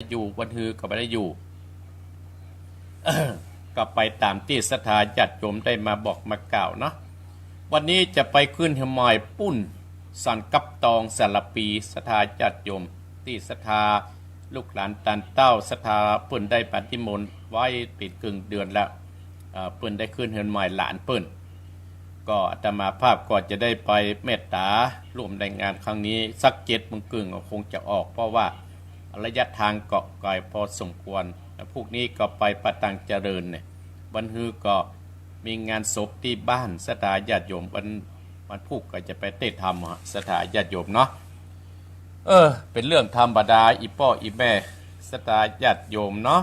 อยู่วันฮือก็ไม่ได้อยู่ ก็ไปตามที่ศรัทธาญาติโยมได้มาบอกมากล่าวเนาะวันนี้จะไปขึ้นหมายปุ้นสันกับตองสารปีศรัทธาญาติโยมที่ศรัทธาลูกหลานตันเต้าศรัทธาเปิ้นได้ปฏิมนต์ไว้ติดกึ่งเดือนแล้วเปิ้นได้ขึ้นเฮือนหมายหลานเปิ้นก็อาตมาภาพก็จะได้ไปเมตตาร่วมในงานครั้งนี้สัก7 โมงครึ่งคงจะออกเพราะว่าระยะทางเกาะไกลพอสมควรพวกนี้ก็ไปประตังเจริญเนี่ยวันฮือก็มีงานศพที่บ้านศรัทธาญาติโยมวันพุธก็จะไปเทศธรรมศรัทธาญาติโยมเนาะเป็นเรื่องธรรมดาอีพ่ออีแม่ศรัทธาญาติโยมเนาะ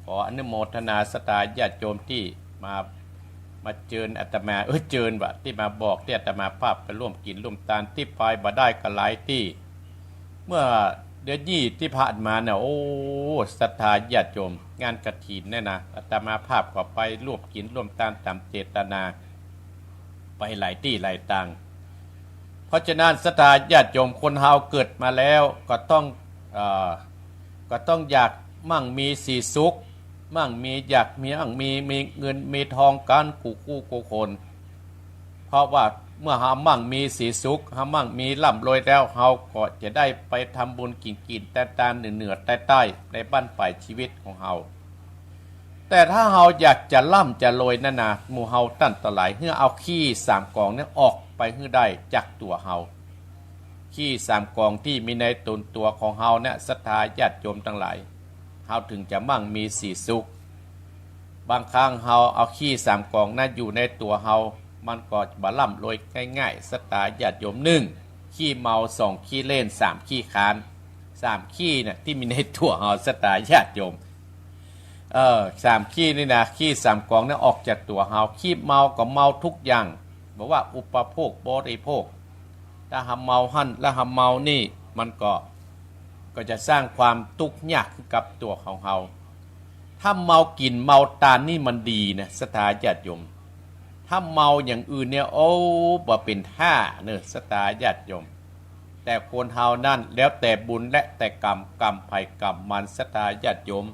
ขออนุโมทนาศรัทธาญาติโยมที่มาเจิญอาตมาเจิญวะที่มาบอกที่อาตมาภาพไปร่วมกินร่วมทานที่ไปบ่ได้ก็หลายที่เมื่อเดือนที่ผ่านมาเนี่ยโอ้ศรัทธาญาติโยมงานกฐินเนี่ยนะอาตมาภาพก็ไปร่วมกินร่วมทานตามเจตนาไปหลายที่หลายต่างเพราะฉะนั้นศรัทธาญาติโยมคนเฮาเกิดมาแล้วก็ต้องอยากมั่งมีสีสุขมั่งมีอยากมีมีเงินมีทองกันกูคนเพราะว่าเมื่อหามั่งมีสีสุขหามั่งมีร่ำรวยแล้วเฮาก็จะได้ไปทำบุญกินแต่ตาเหนือใต้ในบ้านปลายชีวิตของเฮาแต่ถ้าเฮาอยากจะร่ำจะรวยนั่นนะหมู่เฮาตั้นต่อหลายเพื่อเอาขี้3 กองนี้ออกไปให้ได้จากตัวเฮาขี้3 กองที่มีในตนตัวของเฮาเนี่ยศรัทธาญาติโยมทั้งหลายเฮาถึงจะมั่งมีสีสุขบางครั้งเฮาเอาขี้3 กองนั้นอยู่ในตัวเฮามันก็บาล่ำรวยง่ายๆศรัทธาญาติโยม1ขี้เมา2ขี้เล่น3ขี้ค้าน3ขี้เนี่ยที่มีในตัวเฮาศรัทธาญาติโยม3ขี้นี่นะขี้3 กองนี่ออกจากตัวเฮาขี้เมาก็เมาทุกอย่างบอกว่าอุปโภคบริโภคถ้าหำเมาหั่นและหำเมานี่มันก็จะสร้างความทุกข์ยากกับตัวของเฮาถ้าเมากินเมาตาลนี่มันดีนะศรัทธาญาติโยมถ้าเมาอย่างอื่นเนี่ยโอ้บ่เป็นท่าเนอะศรัทธาญาติโยมแต่คนเฮานั่นแล้วแต่บุญและแต่กรรมภัยกรรมมันศรัทธาญาติโยม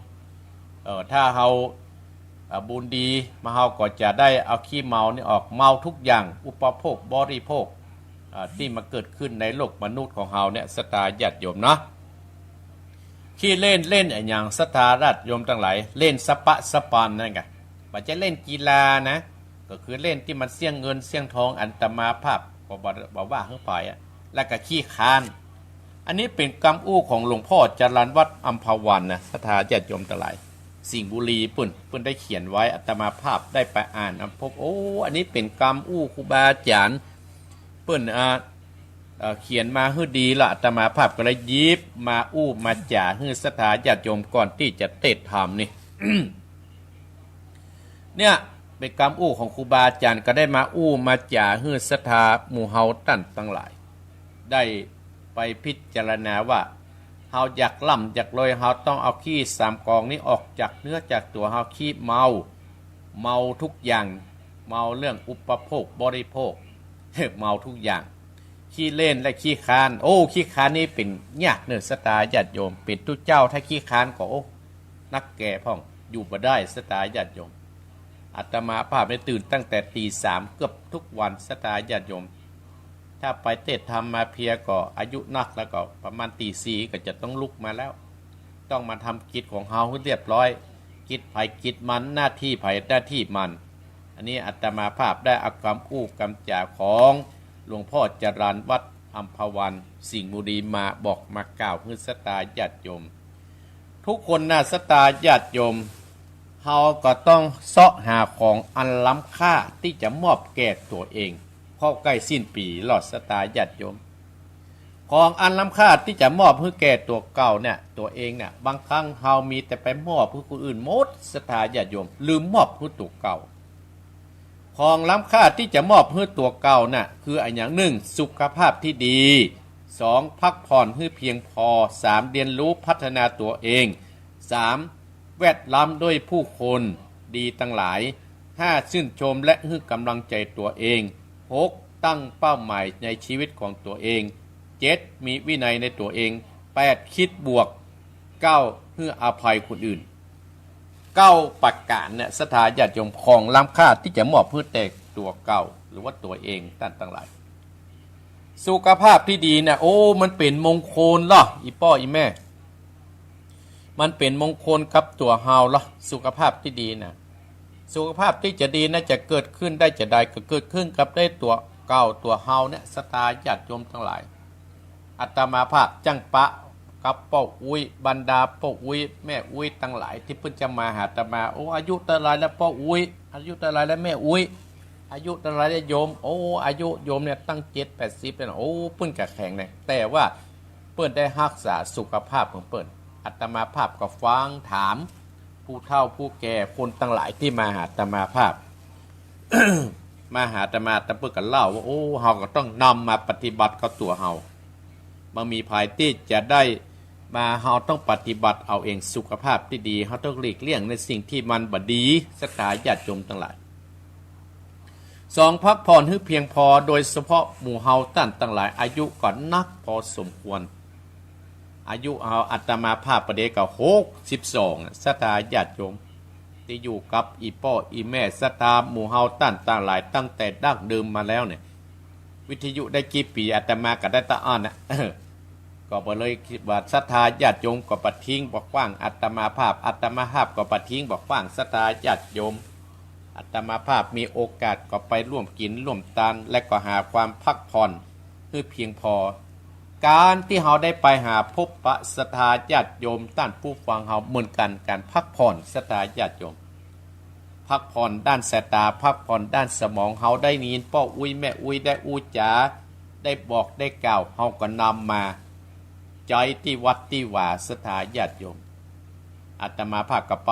ถ้าเฮาบุญดีมาเฮาก็จะได้เอาขี้เมานี่ออกเมาทุกอย่างอุปโภคบริโภคที่มาเกิดขึ้นในโลกมนุษย์ของเฮาเนี่ยศรัทธาญาติโยมเนาะขี้เล่นอย่างศรัทธาญาติโยมทั้งหลายเล่นสปะสปอนนั่นไงว่าจะเล่นกีฬานะก็คือเล่นที่มันเสี่ยงเงินเสี่ยงทองอันตมาภาพบอกว่าข้างฝ่ายแล้วก็ขี้คานอันนี้เป็นกรรมอู้ของหลวงพ่อจรัญวัฒน์อัมพวันนะศรัทธาญาติโยมทั้งหลายสิงห์บุรีเปิ้นได้เขียนไว้อาตมาภาพได้ไปอ่านพบอันนี้เป็นกรรมอู้ครูบาอาจารย์เปิ้นเขียนมาให้ดีละอาตมาภาพก็เลยยิบมาอู้มาจ่าให้ศรัทธาญาติโยมก่อนที่จะเทศธรรมนี่ เนี่ยเป็นกรรมอู้ของครูบาอาจารย์ก็ได้มาอู้มาจ่าให้ศรัทธาหมู่เฮาตั้นทั้งหลายได้ไปพิจารณาว่าเฮาอยากล่ำอยากรวยเฮาต้องเอาขี้3 กองนี้ออกจากเนื้อจากตัวเฮาขี้เมาทุกอย่างเมาเรื่องอุปโภคบริโภคเมาทุกอย่างขี้เล่นและขี้คานขี้คานนี่เป็นยากเนื้อศรัทธาญาติโยมเป็นทุเจ้าถ้าขี้คานก็นักแก่พ่องอยู่บ่ได้ศรัทธาญาติโยมอาตมาภาพได้ตื่นตั้งแต่ตี 3เกือบทุกวันศรัทธาญาติโยมถ้าไปเทศธรรมมาเพียก็อายุนักแล้วก็ประมาณตี 4ก็จะต้องลุกมาแล้วต้องมาทำกิจของเฮาให้เรียบร้อยกิจไผกิจมันหน้าที่ไผหน้าที่มันอันนี้อาตมาภาพได้เอาคำอู้คำจ่าของหลวงพ่อจรัญวัฒน์อัมพวันสิงห์บุรีมาบอกมากล่าวให้ศรัทธาญาติโยมทุกคนน่ะศรัทธาญาติโยมเฮาก็ต้องเสาะหาของอันล้ำค่าที่จะมอบแก่ตัวเองพอใกล้สิ้นปีหลอดศรัทธาญาติโยมของอันล้ำค่าที่จะมอบให้แก่ตัวเก่าเนี่ยตัวเองเนี่ยบางครั้งเฮามีแต่ไปมอบให้คนอื่นหมดศรัทธาญาติโยมลืมมอบให้ตัวเก่าของล้ำค่าที่จะมอบให้ตัวเก่าน่ะคืออันอย่าง1สุขภาพที่ดี2พักผ่อนให้เพียงพอ3เรียนรู้พัฒนาตัวเอง3แวดล้อมด้วยผู้คนดีทั้งหลาย5ชื่นชมและให้กำลังใจตัวเอง6ตั้งเป้าหมายในชีวิตของตัวเอง7มีวินัยในตัวเอง8คิดบวก9 พื่ออภัยคนอื่นเก้าประการเนี่ยศรัทธาญาติโยมของล้ำค่าที่จะมอบเพื่อแต่ตัวเก่าหรือว่าตัวเองท่านทั้งหลายสุขภาพที่ดีเนี่ยโอ้มันเป็นมงคลเหรออีป้ออีแม่มันเป็นมงคลกับตัวเฮาเหรอสุขภาพที่ดีนะสุขภาพที่จะดีน่าจะเกิดขึ้นได้จะได้ก็เกิดขึ้นกับได้ตัวเก่าตัวเฮาเนี่ยศรัทธาญาติโยมทั้งหลายอาตมาภาพจังปะกับป้าอุ้ยบรรดาป้าอุ้ยแม่อุ้ยทั้งหลายที่เพิ่งจะมาหาอาตมาโอ้อายุเท่าไรแล้วป้าอุ้ยอายุเท่าไรแล้วแม่อุ้ยอายุเท่าไรแล้วโยมโอ้อายุโยมเนี่ยตั้ง70-80เลยนะโอ้เพิ่นกะแข็งเลยแต่ว่าเปิ้นได้รักษาสุขภาพของเปิ้นอาตมาภาพก็ฟังถามผู้เฒ่าผู้แก่คนทั้งหลายที่มาหาอาตมาภาพ มาหาอาตมาแต่เปิ้นก็เล่าว่าโอ้เฮาก็ต้องนำมาปฏิบัติกับตัวเฮาบ่มีภายที่จะได้มาเฮาต้องปฏิบัติเอาเองสุขภาพที่ดีเฮาต้องหลีกเลี่ยงในสิ่งที่มันบ่ดีศรัทธาญาติโยมทั้งหลาย2พักผ่อนให้เพียงพอโดยเฉพาะหมู่เฮาท่านทั้งหลายอายุก่อนนักพอสมควรอายุเฮาอาตมาภาพประเดก็62ศรัทธาญาติโยมที่อยู่กับอีป้ออีแม่ศรัทธาหมู่เฮาท่านทั้งหลายตั้งแต่ดั้งเดิมมาแล้วเนี่ยวิทยุได้กี่ปีอาตมาก็ได้ตะอ้อนนะก็บ่เลยคิดว่าศรัทธาญาติโยมก็ปะทิ้งบอกว่างอาตมาภาพก็ปะทิ้งบอกว่างศรัทธาญาติโยมอาตมาภาพมีโอกาสก็ไปร่วมกินร่วมทานและก็หาความพักผ่อนให้เพียงพอการที่เฮาได้ไปหาพบปะศรัทธาญาติโยมท่านผู้ฟังเฮาเหมือนกันการพักผ่อนศรัทธาญาติโยมพักผ่อนด้านสายตาพักผ่อนด้านสมองเฮาได้ยินป้ออุ้ยแม่อุ้ยได้อู้จ๋าได้บอกได้กล่าวเฮาก็นำมาใจที่วัดที่ว่าศรัทธาญาติโยมอาตมาภาพก็ไป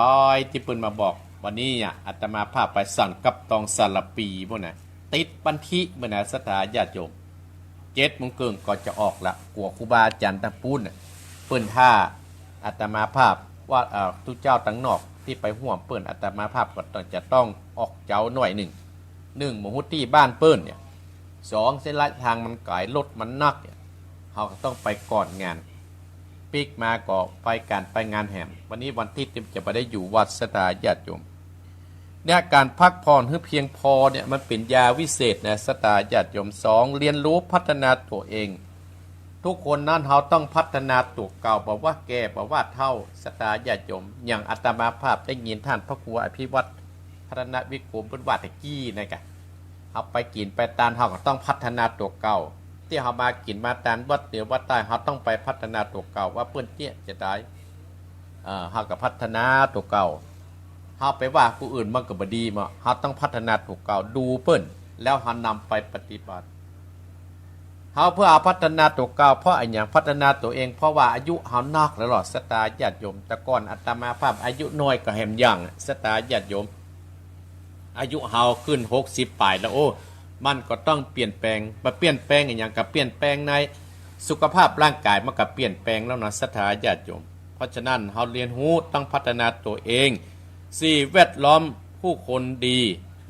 ที่เพิ่นมาบอกวันนี้อาตมาภาพไปสั่นกับตองสารปีบ่น่ะติดบันทิบ่น่ะศรัทธาญาติโยม7 โมงครึ่งก็จะออกละกลัวครูบาอาจารย์ตะปูนเปิ้นท่าอาตมาภาพว่าทุกเจ้าตั้งนอกที่ไปห่วมเปิ้นอาตมาภาพก็ต้องออกเจ้าหน่อย1หมู่ฮุตี้บ้านเปิ้นเนี่ย2เส้นลายทางมันไกลรถมันนักเนี่ยเฮาก็ต้องไปก่อนงานปิกมาก็ไปงานแหมวันนี้วันที่จะไปได้อยู่วัดศรัทธาญาติโยมเนี่ยการพักผ่อนให้เพียงพอเนี่ยมันเป็นยาวิเศษนะศรัทธาญาติโยม2เรียนรู้พัฒนาตัวเองทุกคนนั้นเฮาต้องพัฒนาตัวเก่าบ่ว่าแก่บ่ว่าเฒ่าศรัทธาญาติโยมอย่างอาตมาภาพได้ยินท่านพระครูอภิวัตรพัฒนาวิกรมเพิ่นว่าตะกี้นะกะเฮาไปกินไปตานเฮาก็ต้องพัฒนาตัวเก่าที่เฮามากินมาตานวัดเหนือวัดใต้เฮาต้องไปพัฒนาตัวเก่าว่าเปิ้นเตี้ยจะได้เฮาก็พัฒนาตัวเก่าเฮาไปว่าผู้อื่นมันก็บ่ดีมาเฮาต้องพัฒนาตัวเก่าดูเปิ้นแล้วเฮานำไปปฏิบัติเฮาเพื่อพัฒนาตัวเก่าเพราะอันหยังพัฒนาตัวเองเพราะว่าอายุเฮานักแล้วหรอศรัทธาญาติโยมแต่ก่อนอาตมาภาพอายุน้อยก็แหมอย่างศรัทธาญาติโยมอายุเฮาขึ้น60ปลายแล้วโอ้มันก็ต้องเปลี่ยนแปลงมาเปลี่ยนแปลงอย่างกับเปลี่ยนแปลงในสุขภาพร่างกายมันก็เปลี่ยนแปลงแล้วนะศรัทธาญาติโยมเพราะฉะนั้นเฮาเรียนรู้ต้องพัฒนาตัวเอง4แวดล้อมผู้คนดี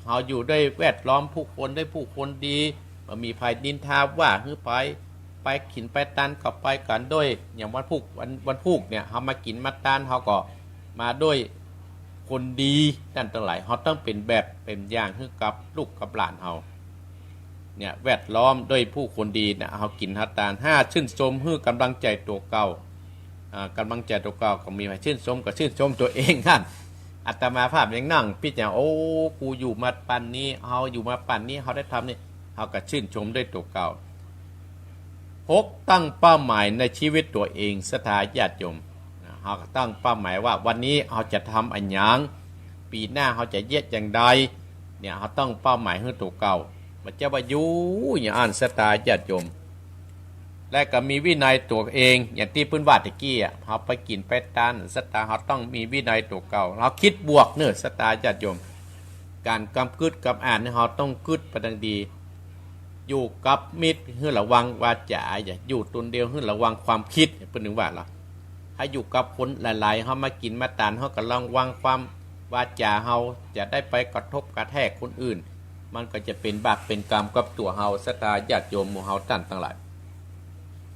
เฮาอยู่ได้แวดล้อมผู้คนได้ผู้คนดีบ่มีภัยนินทาว่าฮือไปกินไปตานก็ไปกันด้วยอย่างวันพุกเนี่ยเฮามากินมาตานเฮาก็มาด้วยคนดีนั่นทั้งหลายเฮาต้องเป็นแบบเป็นอย่างให้กับลูกกับหลานเฮาเนี่ยแวดล้อมด้วยผู้คนดีเนี่ยเฮากินหาตาน5ชื่นชมให้กำลังใจตัวเก่ากำลังใจตัวเก่าก็มีให้ชื่นชมก็ชื่นชมตัวเองนั่นอาตมาภาพยังนั่งพิจารณาโอ้กูอยู่มาปันนี้เฮาอยู่มาปันนี้เฮาได้ทำนี่เฮาก็ชื่นชมด้วยตัวเก่า6ตั้งเป้าหมายในชีวิตตัวเองศรัทธาญาติโยมเฮาก็ตั้งเป้าหมายว่าวันนี้เฮาจะทำอันหยังปีหน้าเฮาจะเย็ดอย่างใดเนี่ยเฮาต้องเป้าหมายให้ตัวเก่าบ่จะว่าอยู่อย่างอ่านศรัทธาญาติโยมและก็มีวินัยตัวเองอย่างที่เพิ่นว่าตะกี้เฮาไปกินไปทานศรัทธาเฮาต้องมีวินัยตัวเก่าเราคิดบวกเด้อศรัทธาญาติโยมการกำกึดกำอ่านเฮาต้องกึดประดังดีอยู่กับมิตรให้ระวังวาจาอย่าอยู่ตนเดียวให้ระวังความคิดเพิ่นถึงว่าล่ะให้อยู่กับคนหลายๆเฮามากินมาทานเฮาก็ระวังความวาจาเฮาจะได้ไปกระทบกระแทกคนอื่นมันก็จะเป็นบาปเป็นกรรมกับตัวเฮาศรัทธาญาติโยมหมู่เฮาท่านทั้งหลาย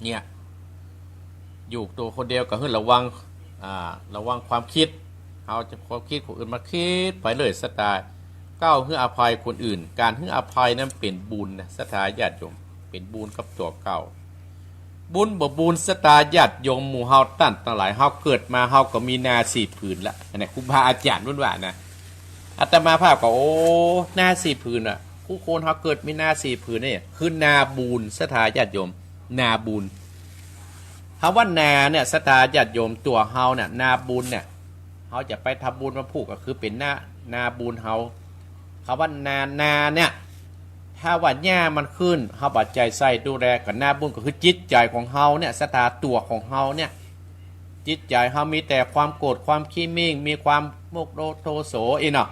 เนี่ยอยู่ตัวคนเดียวก็ให้ระวัง ระวังความคิดเอาจะความคิดคนอื่นมาคิดไปเลยสไตล์ก้าวให้อภัยคนอื่นการให้อภัยนั้นเป็นบุญนะสไตล์ญาติโยมเป็นบุญกับตัวเก่าบุญบ่บุญสไตล์ญาติโยมหมู่เฮาตั้นตั้งหลายเฮาเกิดมาเฮาก็มีนาสี่ผืนละอันนี้ครูบาอาจารย์รุ่นว่านะอาตมาภาพก็โอ้นาสี่ผืนอ่ะผู้คนเฮาเกิดมีนาสี่ผืนนี่คือนาบุญสไตล์ญาติโยมนาบุญคำว่านาเนี่ยสไตล์ญาติโยมตัวเฮาเนี่ยนาบุญเนี่ยเฮาจะไปทำบุญมาผูกก็คือเป็นนาบุญเฮาคำว่านาเนี่ยถ้าว่าหญ้ามันขึ้นเฮาบัดใจใส่ดูแลกับนาบุญก็คือจิตใจของเฮาเนี่ยสไตล์ตัวของเฮาเนี่ยจิตใจเฮามีแต่ความโกรธความขี้มิ่งมีความโมกโทโสอีเนาะ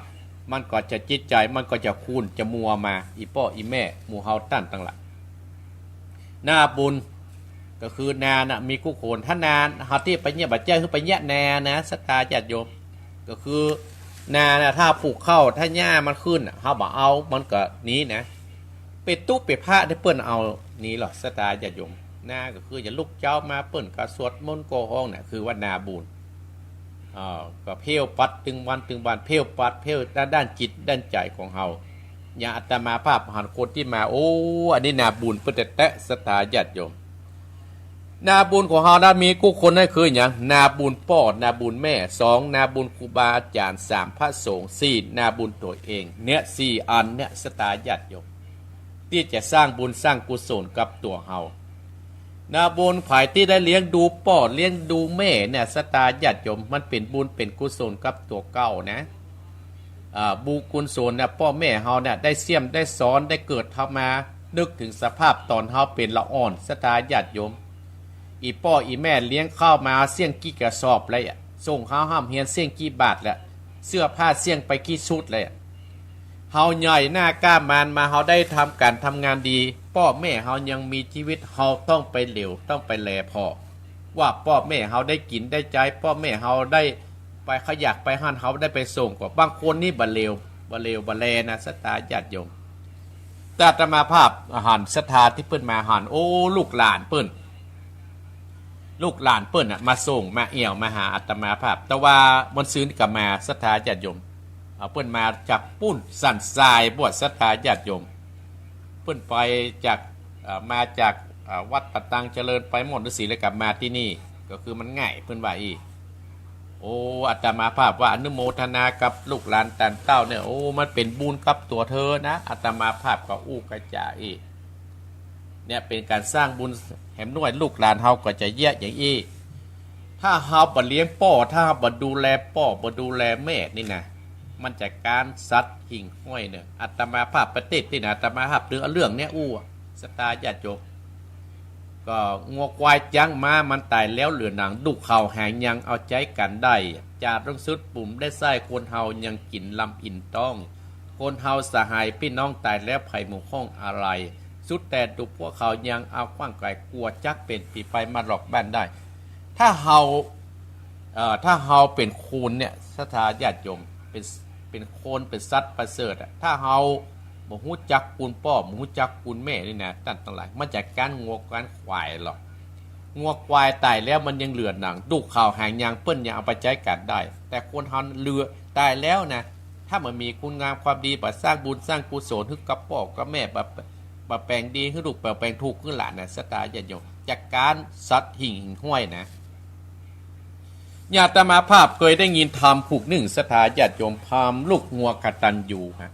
มันก็จะจิตใจมันก็จะคูนจะมัวมาอีป้ออีแม่หมู่เฮาตั้นตั้งหลักนาบุญก็คือนานะมีคู่โคนถ้านาเฮาที่ไปเนี่ยบัดใจคือไปเนี่ยนานะสตาญาติโยมก็คือนานะถ้าปลูกเข้าถ้าหญ้ามันขึ้นเฮาบ่เอามันก็นี้นะเป็ดตุ๊เป็ดผ้าได้เปิ้นเอานี้หรอสตาญาติโยมนาก็คืออย่าลุกเจ้ามาเปิ้นก็สวดมนต์โกห้องเนี่ยคือว่านาบุญก็เพี้ยวปัดตึงวันเพี้ยวปัดเพี้ยวด้านจิตด้านใจของเฮาอย่างอาตมาภาพหันคนที่มาโอ้อันนี้นาบุญเปิ้นแตะสตาญาติโยมนาบุญของเฮานั้นมีกู้คนนั่นคืออย่างนาบุญพ่อนาบุญแม่2นาบุญครูบาอาจารย์3พระสงฆ์4นาบุญตัวเองเนี่ย4อันเนี่ยสตาญาติโยมที่จะสร้างบุญสร้างกุศลกับตัวเฮานาบุญฝ่ายที่ได้เลี้ยงดูพ่อเลี้ยงดูแม่เนี่ยสตาญาติโยมมันเป็นบุญเป็นกุศลกับตัวเก่านะบุญกุศลเนี่ยพ่อแม่เฮาเนี่ยได้เสี่ยมได้สอนได้เกิดทำมานึกถึงสภาพตอนเฮาเป็นละอ่อนสตาญาติโยมอีพ่ออีแม่เลี้ยงข้าวมาเสี่ยงกี่กระสอบเลยส่งข้าวห้ามเฮียนเสี่ยงกี่บาทแหละเสื้อผ้าเสี่ยงไปกี่ชุดเลยเฮาใหญ่หน้ากล้ามานมาเฮาได้ทำการทำงานดีพ่อแม่เฮายังมีชีวิตเฮาต้องไปเหลวต้องไปแลพ่อว่าพ่อแม่เฮาได้กินได้ใจพ่อแม่เฮาได้ไปขยักไปหันเฮาได้ไปส่งกว่าบางคนนี่บ่เลวบ่แลนะสตาญาติโยมแต่อาตมาภาพอาหารศรัทธาที่เปิ้นมาหันโอ้ลูกหลานเปิ้นมาส่งมาเอี่ยวมาหาอาตมาภาพแต่ว่ามันซื้อกับมาศรัทธาญาติโยมเปิ้นมาจากปุ้นสันทรายบวชศรัทธาญาติโยมเปิ้นไปจากมาจากวัดปะตังเจริญไปหมดฤาษีเลยกลับมาที่นี่ก็คือมันง่ายเปิ้นว่าอีโอ้อาตมาภาพว่าอนุโมทนากับลูกหลานตันเต้าเนี่ยโอ้มันเป็นบุญกับตัวเธอนะอาตมาภาพก็อู้กระจาอีเนี่ยเป็นการสร้างบุญแหมน้อยลูกหลานเฮาก็จะแยกอย่างอี้ถ้าเฮาบ่เลี้ยงพ่อถ้าเฮาบ่ดูแลพ่อบ่ดูแลแม่นี่นะมันจะการสัตว์หิ่งห้อยเนี่ยอาตมาภาพประเทศที่นะอาตมาภาพเรื่องเนี้ยอู้สตาญาติโยมก็งัวควายจังมามันตายแล้วเหลือหนังดุเข่าหางยังเอาใจกันได้จาต้องสุดปุ่มได้ไส้คนเฮายังกินลำอินต้องคนเฮาสหายพี่น้องตายแล้วไผ่หมู่ห้องอะไรสุดแต่ดุพวกเขายังเอาขว้างไกลกลัวจักเป็นปีไปมาหลอกบ้านได้ถ้าเฮาเป็นคูณเนี่ยสถาญาติโยมเป็นโคนเป็นสัตว์ประเสริฐถ้าเฮาบ่ฮู้จักคุณพ่อบ่ฮู้จักคุณแม่นี่นะตั้งหลายมันจากการงัวการควายหรอกงัวควายตายแล้วมันยังเหลือหนังดุข่าวหางยางเปิ้นยังเอาไปใช้กันได้แต่คนเฮาเหลือตายแล้วนะถ้ามันมีคุณงามความดีบ่สร้างบุญสร้างกุศลให้กับพ่อกับแม่บ่แปลงดีให้ลูกแปลงถูกขึ้นหลานนะสตาญาติโยมจากการสัตว์หิ่งห้วยนะญาตมาภาพเคยได้ยินทำผูกหนึ่งสถาญาติโยมพามลูกงัวกตัญญูฮะ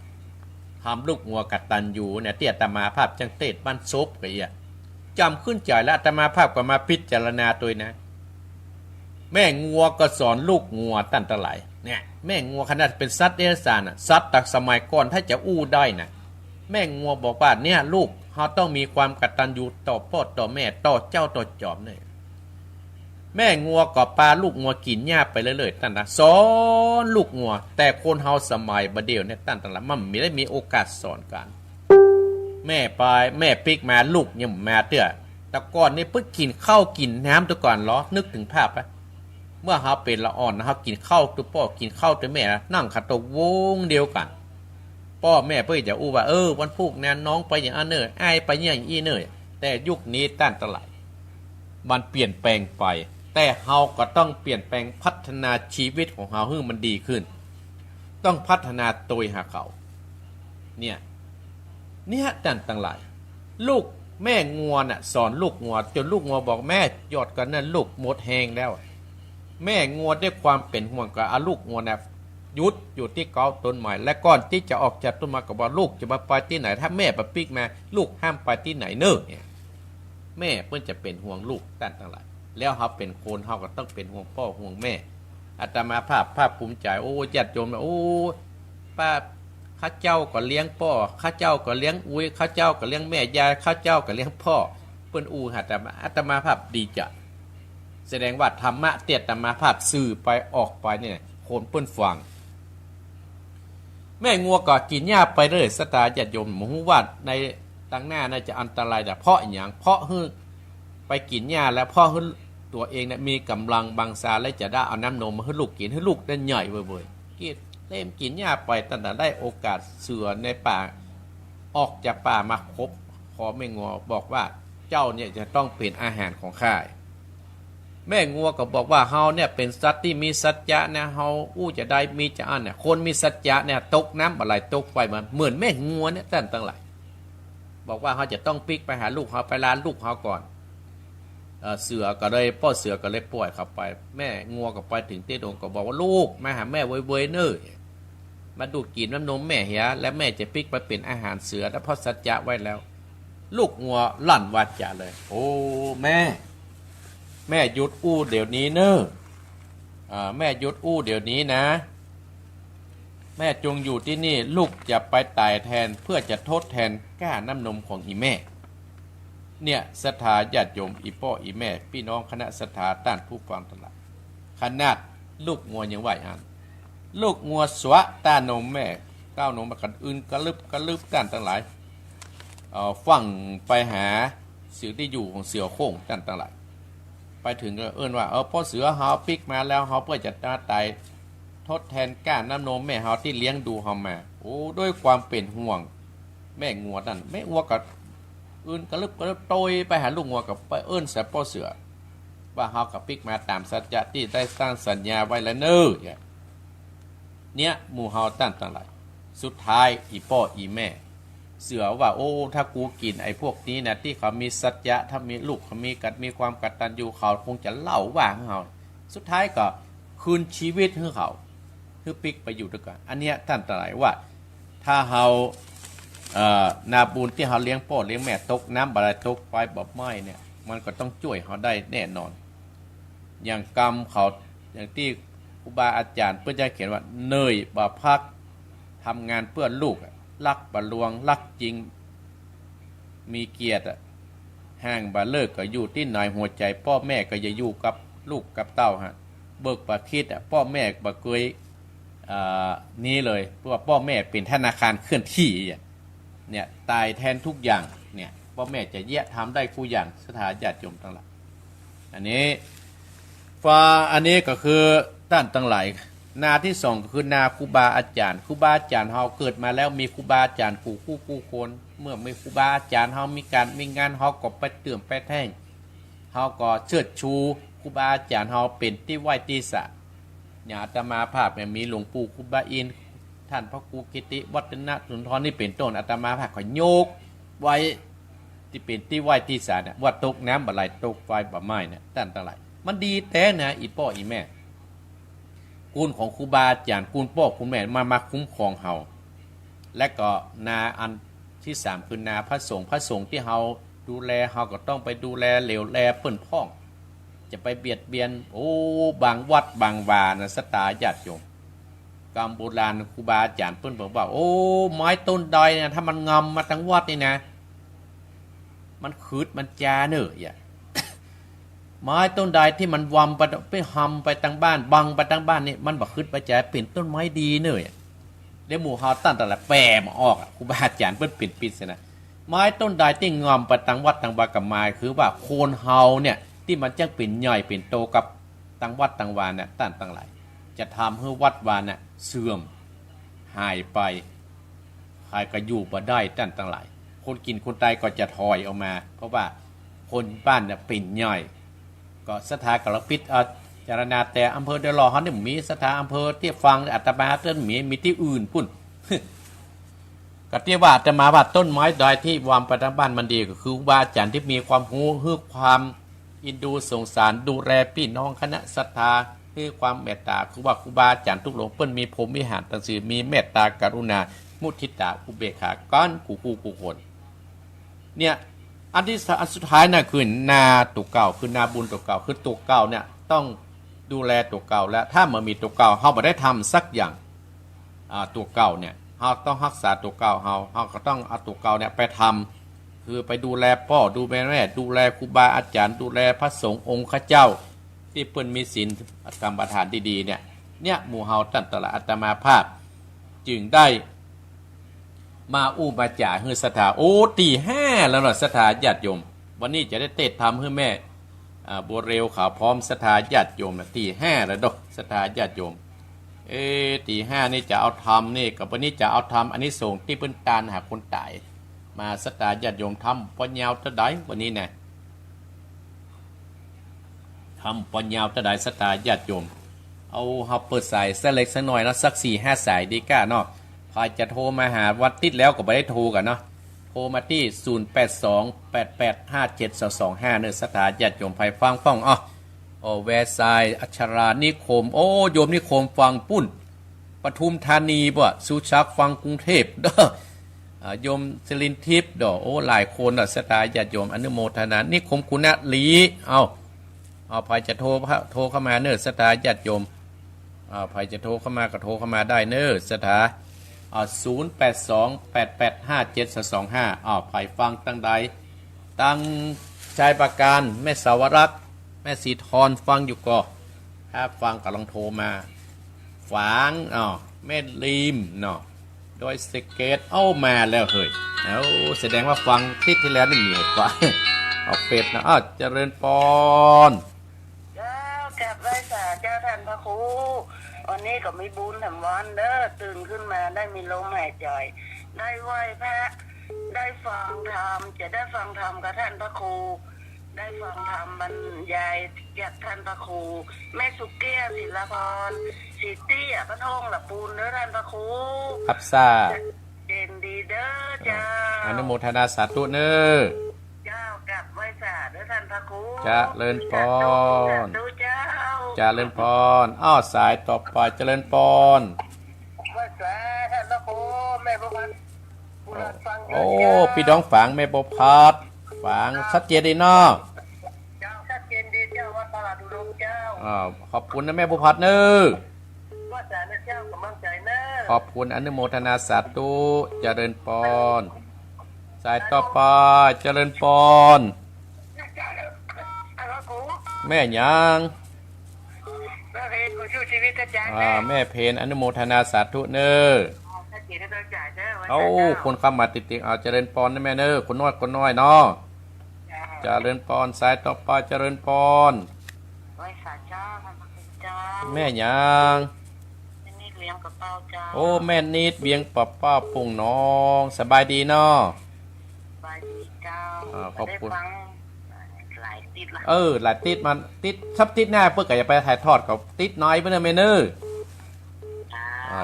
ทำลูกงัวกตัญญูเนี่ยที่อาตมาภาพจังเตศบ้านซบไปอ่ะจำขึ้นใจแล้วอาตมาภาพก็มาพิจารณาตัวนะแม่งัวก็สอนลูกงัวตั้งแต่ไหลเนี่ยแม่งัวขนาดเป็นสัตว์เดรัจฉานอ่ะสัตว์ตักสมัยก่อนถ้าจะอู้ได้นะแม่งัวบอกว่าเนี่ยลูกเขาต้องมีความกตัญญูต่อพ่อต่อแม่ต่อเจ้าต่อจอมเนี่ยแม่งัวก็ปลาลูกงัวกินหญ้าไปเรื่อยๆตั้งแต่สอนลูกงัวแต่คนเฮาสมัยบัดเดียวเนี่ยตั้งแต่ละมันไม่ได้มีโอกาสสอนกันแม่ไปแม่ปิกมาลูกยังมาเตื้อแต่ก่อนนี่เพิ่งกินข้าวกินน้ำตัวก่อนล้อนึกถึงภาพปะเมื่อเฮาเป็นละอ่อนนะครับกินข้าวตัวพ่อกินข้าวตัวแม่นั่งขัดตัววงเดียวกันพ่อแม่เพื่อจะอู้ว่าวันพุกนั้นน้องไปอย่างอันเนอร์ไอไปอย่างอีเนอร์แต่ยุคนี้ตั้งแต่ไหลมันเปลี่ยนแปลงไป แต่เฮาก็ต้องเปลี่ยนแปลงพัฒนาชีวิตของเฮาให้มันดีขึ้นต้องพัฒนาตัวหาเขาเนี่ยดันต่างหลายลูกแม่งัวน่ะสอนลูกงัวจนลูกงัวบอกแม่ยอดกันนั่นลูกหมดแหงแล้วแม่งัวด้วยความเป็นห่วงก็เอาลูกงัวน่ะยุดอยู่ที่เกาต้นไม้และก่อนที่จะออกจากต้นไม้ก็บอกลูกจะมาไปที่ไหนถ้าแม่ปะปิกมาลูกห้ามไปที่ไหนเน้อเนี่ยแม่เพิ่นจะเป็นห่วงลูกด้านต่างหลายแล้วเขาเป็นคนเขาก็ต้องเป็นห่วงพ่อห่วงแม่อาตมาภาพภูมิใจโอ้ญาติโยมโอ้ป้าข้าเจ้าก็เลี้ยงพ่อข้าเจ้าก็เลี้ยงอุ้ยข้าเจ้าก็เลี้ยงแม่ยายข้าเจ้าก็เลี้ยงพ่อเปิ้นอูอาตมาภาพดีจ้ะแสดงว่าธรรมะเตียตมาภาพสื่อไปออกไปเนี่ยคนเปิ้นฟังแม่งัวก็กินหญ้าไปเรื่อยสตาญาติโยมหูว่าในตั้งหน้าน่าจะอันตรายแต่เพราะอย่างเพราะฮึไปกินหญ้าแล้วพ่อฮึตัวเองเนี่ยมีกำลังบางซาและจะได้เอาน้ำนมมาให้ลูกกินให้ลูกได้ใหญ่เว้ยกินเล่มกินหญ้าไปตั้งแต่ได้โอกาสเสือในป่าออกจากป่ามาครบขอแม่งัวบอกว่าเจ้าเนี่ยจะต้องเป็นอาหารของข้าแม่งัวก็บอกว่าเฮาเนี่ยเป็นสัตว์ที่มีสัจจะนะเฮาจะได้มีจะอันเนี่ยคนมีสัจจะเนี่ยตกน้ำอะไรตกไฟมันเหมือนแม่งัวเนี่ยตั้งหลายบอกว่าเขาจะต้องปิกไปหาลูกเขาไปร้านลูกเขาก่อนเสือก็เลยพ่อเสือก็เลยปล่อยเข้าไปแม่งัวก็ไปถึงเต้ดงก็บอกว่าลูกมาหาแม่เว้ยเน้อมาดูดกินน้ำนมแม่เหียและแม่จะปิกไปเป็นอาหารเสือแล้วพ่อสัจจะไว้แล้วลูกงัวลั่นวาจาเลยโอ้แม่หยุดอู้เดี๋ยวนี้เน้อแม่หยุดอู้เดี๋ยวนี้นะแม่จงอยู่ที่นี่ลูกจะไปตายแทนเพื่อจะทดแทนก้าน้ำนมของอีแม่เนี่ยศรัทธาญาติโยมอีพ่ออีแม่พี่น้องคณะศรัทธาต้านผู้ฟังตลาดขนาดลูกงัวยังไหวอันลูกงัวสวะต้านนมแม่ก้าวนมมากันอื่นกระลึบต้านทั้งหลายฟังไปหาสิ่งที่อยู่ของเสือโค้งต้านทั้งหลายไปถึงก็เอิ้นว่าพ่อเสือเฮาปิกมาแล้วเฮาเพื่อจะตายทดแทนก้านน้ำนมแม่เฮาที่เลี้ยงดูเฮามาโอ้ด้วยความเป็นห่วงแม่งัวนั่นแม่งัวก็อื่นกระลึบโตยไปหาลูกงัวกับไปเอิ้นใส่พ่อเสือว่าเฮากับปิกมาตามสัจจะที่ได้สร้างสัญญาไว้แล้วเน้อเนี่ยหมู่เฮาตั้งหลายสุดท้ายอีพ่ออีแม่เสือว่าโอ้ถ้ากูกินไอ้พวกนี้นะที่เขามีสัจจะถ้ามีลูกเขามีความกตัญญูเขาคงจะเล่าว่าของเฮาสุดท้ายก็คืนชีวิตให้เขาคือปิกไปอยู่ด้วยกันอันเนี้ยท่านตรัสว่าถ้าเฮานาบุญที่เฮาเลี้ยงพ่อเลี้ยงแม่ตกน้ำบาดตกไฟบ่ไหม้เนี่ยมันก็ต้องช่วยเฮาได้แน่นอนอย่างกรรมเขาอย่างที่ครูบาอาจารย์เพื่อจะเขียนว่าเนยบ่พักทำงานเพื่อลูกรักบ่ลวงรักจริงมีเกียรติห่างบ่เลิกก็อยู่ที่นายหัวใจพ่อแม่ก็จะอยู่กับลูกกับเต้าฮะเบิกบ่คิดพ่อแม่บ่เคยนี้เลยเพราะว่าพ่อแม่เป็นธนาคารเคลื่อนที่เนี่ยตายแทนทุกอย่างเนี่ยพ่อแม่จะแยกทำได้กูอย่างสถาญาติโยมทั้งหลายอันนี้ก็คือด้านทั้งหลายนาที่สองก็คือนาครูบาอาจารย์เฮาเกิดมาแล้วมีครูบาอาจารย์คู่คนเมื่อมีครูบาอาจารย์เฮามีงานเฮาก็ไปเตื่มไปแท่งเฮาก็เชิดชูครูบาอาจารย์เฮาเป็นที่ไหว้ที่สะอย่างอาตมาภาพมีหลวงปู่ครูบาอินท่านพระครูกิติวัฒนสุนทรนี่เป็นต้นอาตมาภาพก็โยกไว้ที่เป็นที่ไหว้ที่สะเนี่ยว่าตกน้ำบ่ไหลตกไฟบ่ไหม้เนี่ยท่านทั้งหลายมันดีแท้นะอีพ่ออีแม่กุลของครูบาอาจารย์กุลพ่อคุณแม่มาคุ้มครองเฮาและก็นาอันที่สามคือนาพระสงฆ์ที่เฮาดูแลเฮาก็ต้องไปดูแลเหลวแลเปิ้นพ้องจะไปเบียดเบียนโอ้บางวัดบางวานะสตาญาติโยมกรรมโบราณครูบาอาจารย์เปิ้นบอกว่าโอ้ไม้ต้นดอยเนี่ยถ้ามันงำมาทั้งวัดนี่นะมันขืดมันจาเนอะอย่าไม้ต้นใดที่มันวำไปหำไปตั้งบ้านบังไปตั้งบ้านนี่มันบักขึ้นไปแจเป็นต้นไม้ดีเนอะเดี๋ยวหมู่เฮาตั้งแต่ละแปรมาออกครูบาอาจารย์เพิ่นปิดนะไม้ต้นใดที่งอมไปตั้งวัดตั้งบากับไม้คือว่าโคนเฮาเนี่ยที่มันจังเป็นใหญ่เป็นโตกับตั้งวัดตั้งวานเนี่ยตั้งหลายจะทำให้วัดวานเนี่ยเสื่อมหายไปใครก็อยู่บ่ได้ตั้งหลายคนกินคนตายก็จะถอยออกมาเพราะว่าคนบ้านเนี่ยเป็นใหญ่ ก็สถากระพิษจารณาแต่อำเภอเดลอเขาเนี่ยมีสถานอำเภอที่ฟังอาตมาเต้นมีที่อื่นพุ่น ก็ที่ว่าอาตมาว่าต้นไม้ใดที่วางประดับบ้านมันดีก็คือว่าอาจารย์ที่มีความรู้เพื่อความอินดูสงสารดูแลพี่น้องคณะศรัทธาเพื่อความเมตตาคือว่าครูบาอาจารย์ทุกหลวงเปิ้นมีพรหมวิหารต่างๆมีเมตตากรุณามุทิตาอุเบกขาก้อนกูคนเนี่ยอันที่อันสุดท้ายน่ะคือนาตัวเก่าคือนาบุญตัวเก่าคือตัวเก่าเนี่ยต้องดูแลตัวเก่าแล้วถ้ามันมีตัวเก่าเขาไม่ได้ทำสักอย่างตัวเก่าเนี่ยเราต้องรักษาตัวเก่าเราก็ต้องเอาตัวเก่าเนี่ยไปทำคือไปดูแลพ่อดูแม่ดูแลครูบาอาจารย์ดูแลพระสงฆ์องค์ข้าเจ้าที่เปิ้นมีศีลกรรมฐานดีๆเนี่ยหมู่เฮาตั้งแต่ละอาตมาภาพจึงได้มาอู้มาจ่าฮือสถาโอ้ตีห้าแล้วเนาะสถาญาติโยมวันนี้จะได้เตะทำให้แม่บัวเร็วขาวพร้อมสถาญาติโยมนะตีห้าแล้วดอกสถาญาติโยมตีห้านี่จะเอาทำนี่กับวันนี้จะเอาทำอันนี้ส่งที่เปิ้นตานหาคนตายมาสถาญาติโยมทำปอนยาวเท่าใดวันนี้เนี่ยทำปอนยาวเท่าใดสถาญาติโยมเอาเฮาเปิดสายสักเล็กสักหน่อยแล้วสัก4-5สายดีก้าเนาะพอจะโทรมาหาวัดติดแล้วก็ไม่ได้โทรกันเนาะโทรมาที่0828857225เนี่ยสถาญาติโยมไผฟังฟ้องแวร์ไซด์อัชรานิคมโยมนิคมฟังปุ้นปทุมธานีบ่สุชักฟังกรุงเทพเด้อโยมสิรินทิพย์หลายคนสถาญาติโยมอนุโมทนานิคมกุณลีเอาไผจะโทรเข้ามาเน้อสถาญาติโยมไผจะโทรเข้ามาก็โทรเข้ามาได้เน้อสถา0828857225ไผฟังตั้งใดตั้งชายประการแม่สาวรักษ์แม่สีทรฟังอยู่ก็ถ้าฟังก็ลองโทรมาฝางแม่ลีมเนาะโดยสเกตมาแล้วเฮ้ยแสดงว่าฟังที่แล้วนี่มีเหตุกว่าเอาเป็ดนะเจริญปอนเจ้าแกับไว้สาเจ้าท่านพระครูวันนี้ก็มีบุญแถมวันเด้อตื่นขึ้นมาได้มีลมหายใจได้ไหว้พระได้ฟังธรรมจะได้ฟังธรรมกับท่านพระครูได้ฟังธรรมบรรยายจากท่านพระครูแม่สุเกี้ยศิลปรสิทธิพระทองหลับปูนเด้อท่านพระครูครับซ่าเด่นดีเด้อเจ้าอนุโมทนาสาธุเน้อเจ้ากับไว้สาเด้อท่านพระครูจะเลิญพรจะเลิญพรสายต่อไปเจริญพรไว้สาท่านพระครูแม่บุญพี่น้องฝังแม่บพัดฝังชัดเจนดีเนาะเจ้าชัดเจนดีเจ้าวัดตลาดอุดมเจ้าขอบคุณนะแม่บุพัดเน้อว่าแต่นะเจ้ากำลังใจเน้อขอบคุณอนุโมทนาสาธุเจริญพรสายต่อไปเจริญพรแม่ยังแม่เพนกูชูชีวิตอาจารย์แม่เพนอนุโมทนาสาธุเน้อคนเข้ามาติดเจริญพรนะแม่เน้อคนน้อยเนาะเจริญพรสายต่อไปเจริญพรแม่ยังแม่นิดเวียงป้าปุ่งน้องสบายดีเนาะสบายดีเจ้าขอบคุณหลายติดหลายติดมันติดชับติดหน้าเพื่อก็จะไปถ่ายทอดกับติดน้อยเพื่อนแม่เน้อ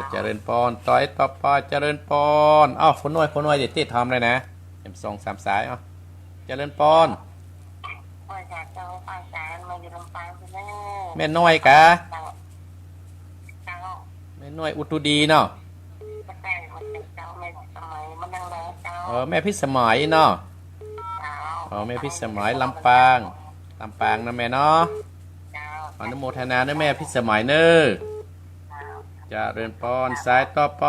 เจริญพรต่อยต่อไปเจริญพรคนน้อยเดี๋ยวติดทำเลยนะ2-3 สายเจริญพรแม่น้อยกะแม่น้อยอุตุดีเนาะแม่พิสมัยเนาะแม่พิสมัยลำปางนะแม่เนาะอนุโมทนาด้วยแม่พิสมัยเน้อเจริญพรสายต่อไป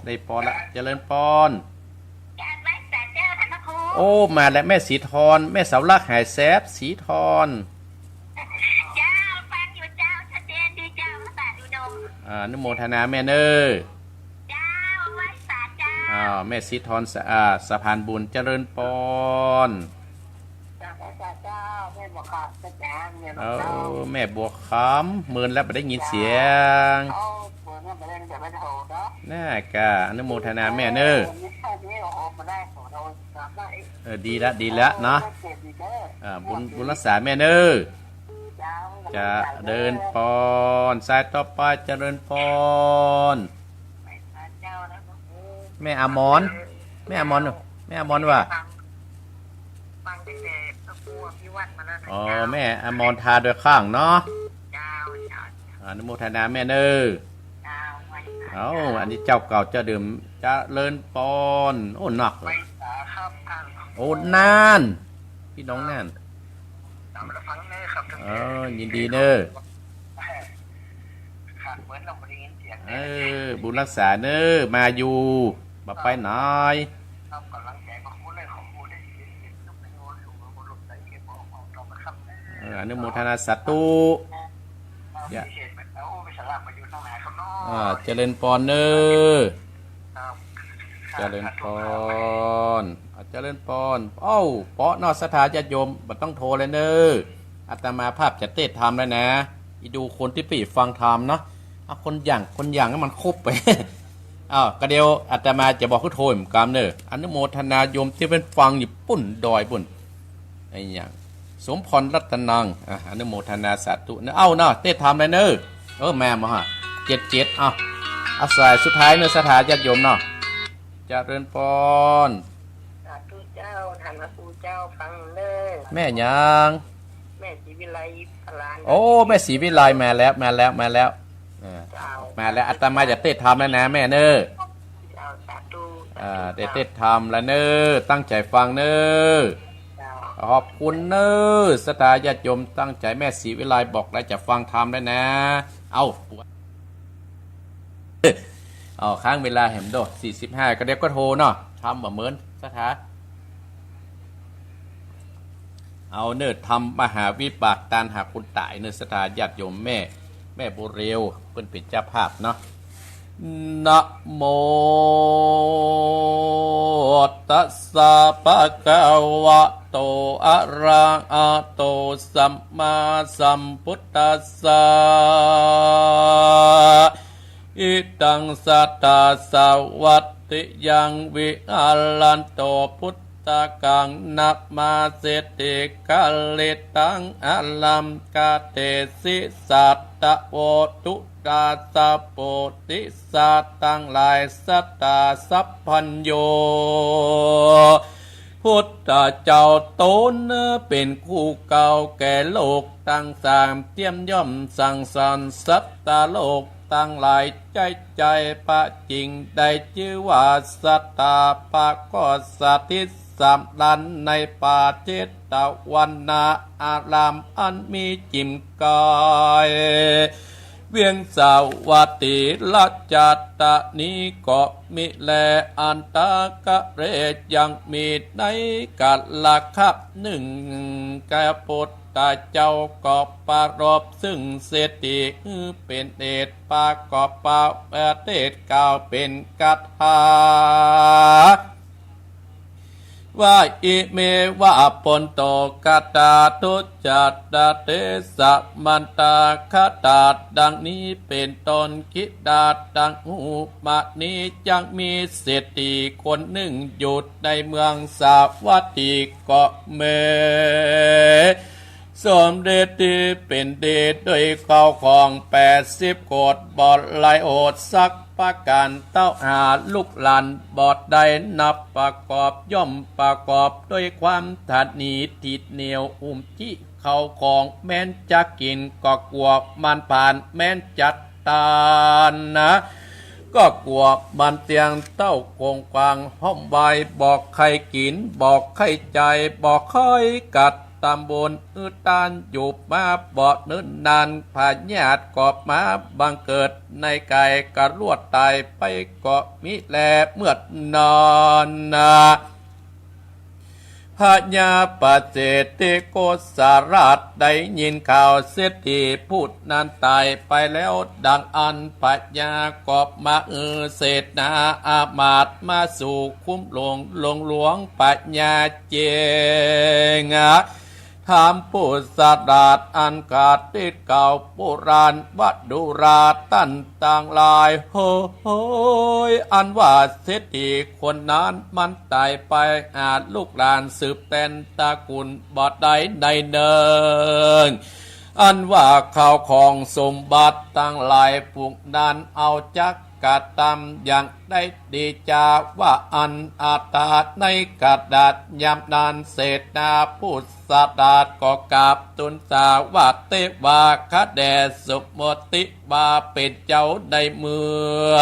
ได้พรละเจริญพรมาแล้วแม่สีทรแม่สาวรักหายแซบสีทรเจ้าฟังอยู่เจ้าชัดเจนดีเจ้าภาษาอุดมอนุโมทนาแม่เน้อเจ้าไว้สาเจ้าแม่สีทรสะพานบุญเจริญพรแม่บัวขามแม่บัวขามเมินแล้วไม่ได้ยินเสียงน่ากะอนุโมทนาแม่เน้อดีละเนาะบุญรักษาแม่เน้อ จะเดินปอนสายต่อไปเจริญปอน เจ้านะพระครู แม่อมรแม่อมรแม่อมรว่ะ ฟังตั้งแต่พระครูพิวัตรมาแล้วนะ อ๋อแม่อมรทาโดยข้างเนาะ เจ้าเจ้า อนุโมทนาแม่เน้อ เจ้าไว้สา เอาอันนี้เจ้าเก่าเจ้าเดิมจะเลินปอนโอ้หนักเล ไว้ ย สาครับท่าน โอ้นานพี่น้องนั่น ตามระฟังเน้อครับท่าน ยินดีเน้อ ขาดเหมือนเราไม่ได้ยินเสียง บุญรักษาเน้อมาอยู่มาไปไหนอย ครับกำลังใจพระครูเลยของครูได้ยินเสียงทุกประโยชน์อยู่บนหลุดใจเก็บของเรามาครับนะ อนุโมทนาสาธุ อย่าเหตุแบบเอาไปสลับมาอยู่ตรงไหนครับเนาะ เจริญปอนเน้อ ครับ เจริญปอนเจริญปอนเอ้าเปาะนอกสถาญาติโยมบัต้องโทรเลยเน้ออาตมาภาพจะเทศธรรมแล้วนะอีดูคนที่ปีฟังธรรมเนาะเอาคนอย่างให้มันครบไป ก็เดียวอาตมาจะบอกเขาโทรเหมือนกันเน้ออนุโมทนาโยมที่เป็นฟังอยู่ปุ่นดอยปุ่นไอ้อย่างสมพรรัตนังอนุโมทนาสาธุเนาะเนาะเทศธรรมเลยเน้อแม่มาฮะ77อาศัยสุดท้ายเนื้อสถาญาติโยมเนาะเจริญปอน สาธุเจ้าท่านพระครูเจ้าฟังเลย แม่ยัง แม่ศรีวิไลพลาน โอ้แม่ศรีวิไลมาแล้วเออ เจ้า มาแล้วอาตมาจะเทศธรรมแล้วนะแม่เน้อ เจ้าสาธุ ได้เทศธรรมแล้วเน้อตั้งใจฟังเน้อ เจ้า ขอบคุณเน้อสถาญาติโยมตั้งใจแม่ศรีวิไลบอกแล้วจะฟังธรรมแล้วนะเอาค้างเวลาเห็นโด45ก็เดี๋ยวก็โทรเนาะทำแบบเหมือนสถาเอาเนิดทำมหาวิบากตานหาคนตายเนิดสถาญาติโยมแม่บุเรียวเพิ่นเป็นเจ้าภาพเนาะนะโมตัสสะภะคะวะโตอะระหะโตสัมมาสัมพุทธัสสะอิตังสัตตาสวัตติยังวิอาลันโตพุทธกังนับมาเสติกัลลิตังอลัมกาเตสิสัตตะโวตุกาสะโปติสัตตังหลายสัตตาสัพพัญโยพุทธเจ้าโตนเป็นคู่เก่าแก่โลกตั้งสามเตรียมย่อมสั่งสอนสัตตาโลกตั้งหลายใจปะจริงได้ชื่อว่าสัตตาปะก็สัตทิสามลันในป่าเจตวันนาอารามอันมีจิมกายเวียงสาวัติละจัตตานี้ก็มิแลอันตากะเรยังมีในกัลละคับหนึ่งกะปุตตาเจ้าก็ปารบซึ่งเศรษฐีเป็นเดชปากอบปาประเทศเก่าเป็นกัตถาว่าอิเมวะปนโตกตาทุจัตตาเตสะมันตาคตาดังนี้เป็นตนคิดดาดังหูมานี้จังมีเศรษฐีคนหนึ่งอยู่ในเมืองสาวัตถีเกาะเมสมเด็จที่เป็นเดชด้วยข้าวของ80 โกฏบอดลายโอดสักประการเต้าหาลูกหลานบอดใดนับประกอบย่อมประกอบด้วยความถัดหนีติดเหนียวที่เขาของแม้นจะกินก็กลัวมันผ่านแม้นจัดตานนะก็กลัวมันเตียงเต้าคงกวางห้อมใบบอกใครกินบอกใครใจบอกใครกัดตำบลตานอยู่มาบ่เนิ่นนานผ่านญาติกอบมาบังเกิดในไก่กระลวดตายไปเกาะมิแลเมื่อนอนนะพญาปเจติโกสาราชได้ยินข่าวเศรษฐีพูดนั้นตายไปแล้วดังอันพญากอบมาเศษนาอามาตมาสู่คุ้มหลวงพญาเจงถามผู้สาดาดอันกาดติดเก่าโบราณวัดดุราตันต่างลายโหยอันว่าเศรษฐีคนนั้นมันตายไปอาจลูกหลานสืบแต่นตระกูลบอดใดในเดิน อันว่าข่าวของสมบัติตั้งหลายปลูกดานเอาจักกะตำอย่างได้ดีจาว่าอันอาตาในกระดาษยามนานเศษนาพุทธดาษก็กราบตุนสาว่าเตวาคะแดสุมติบาเป็นเจ้าได้เมื่อ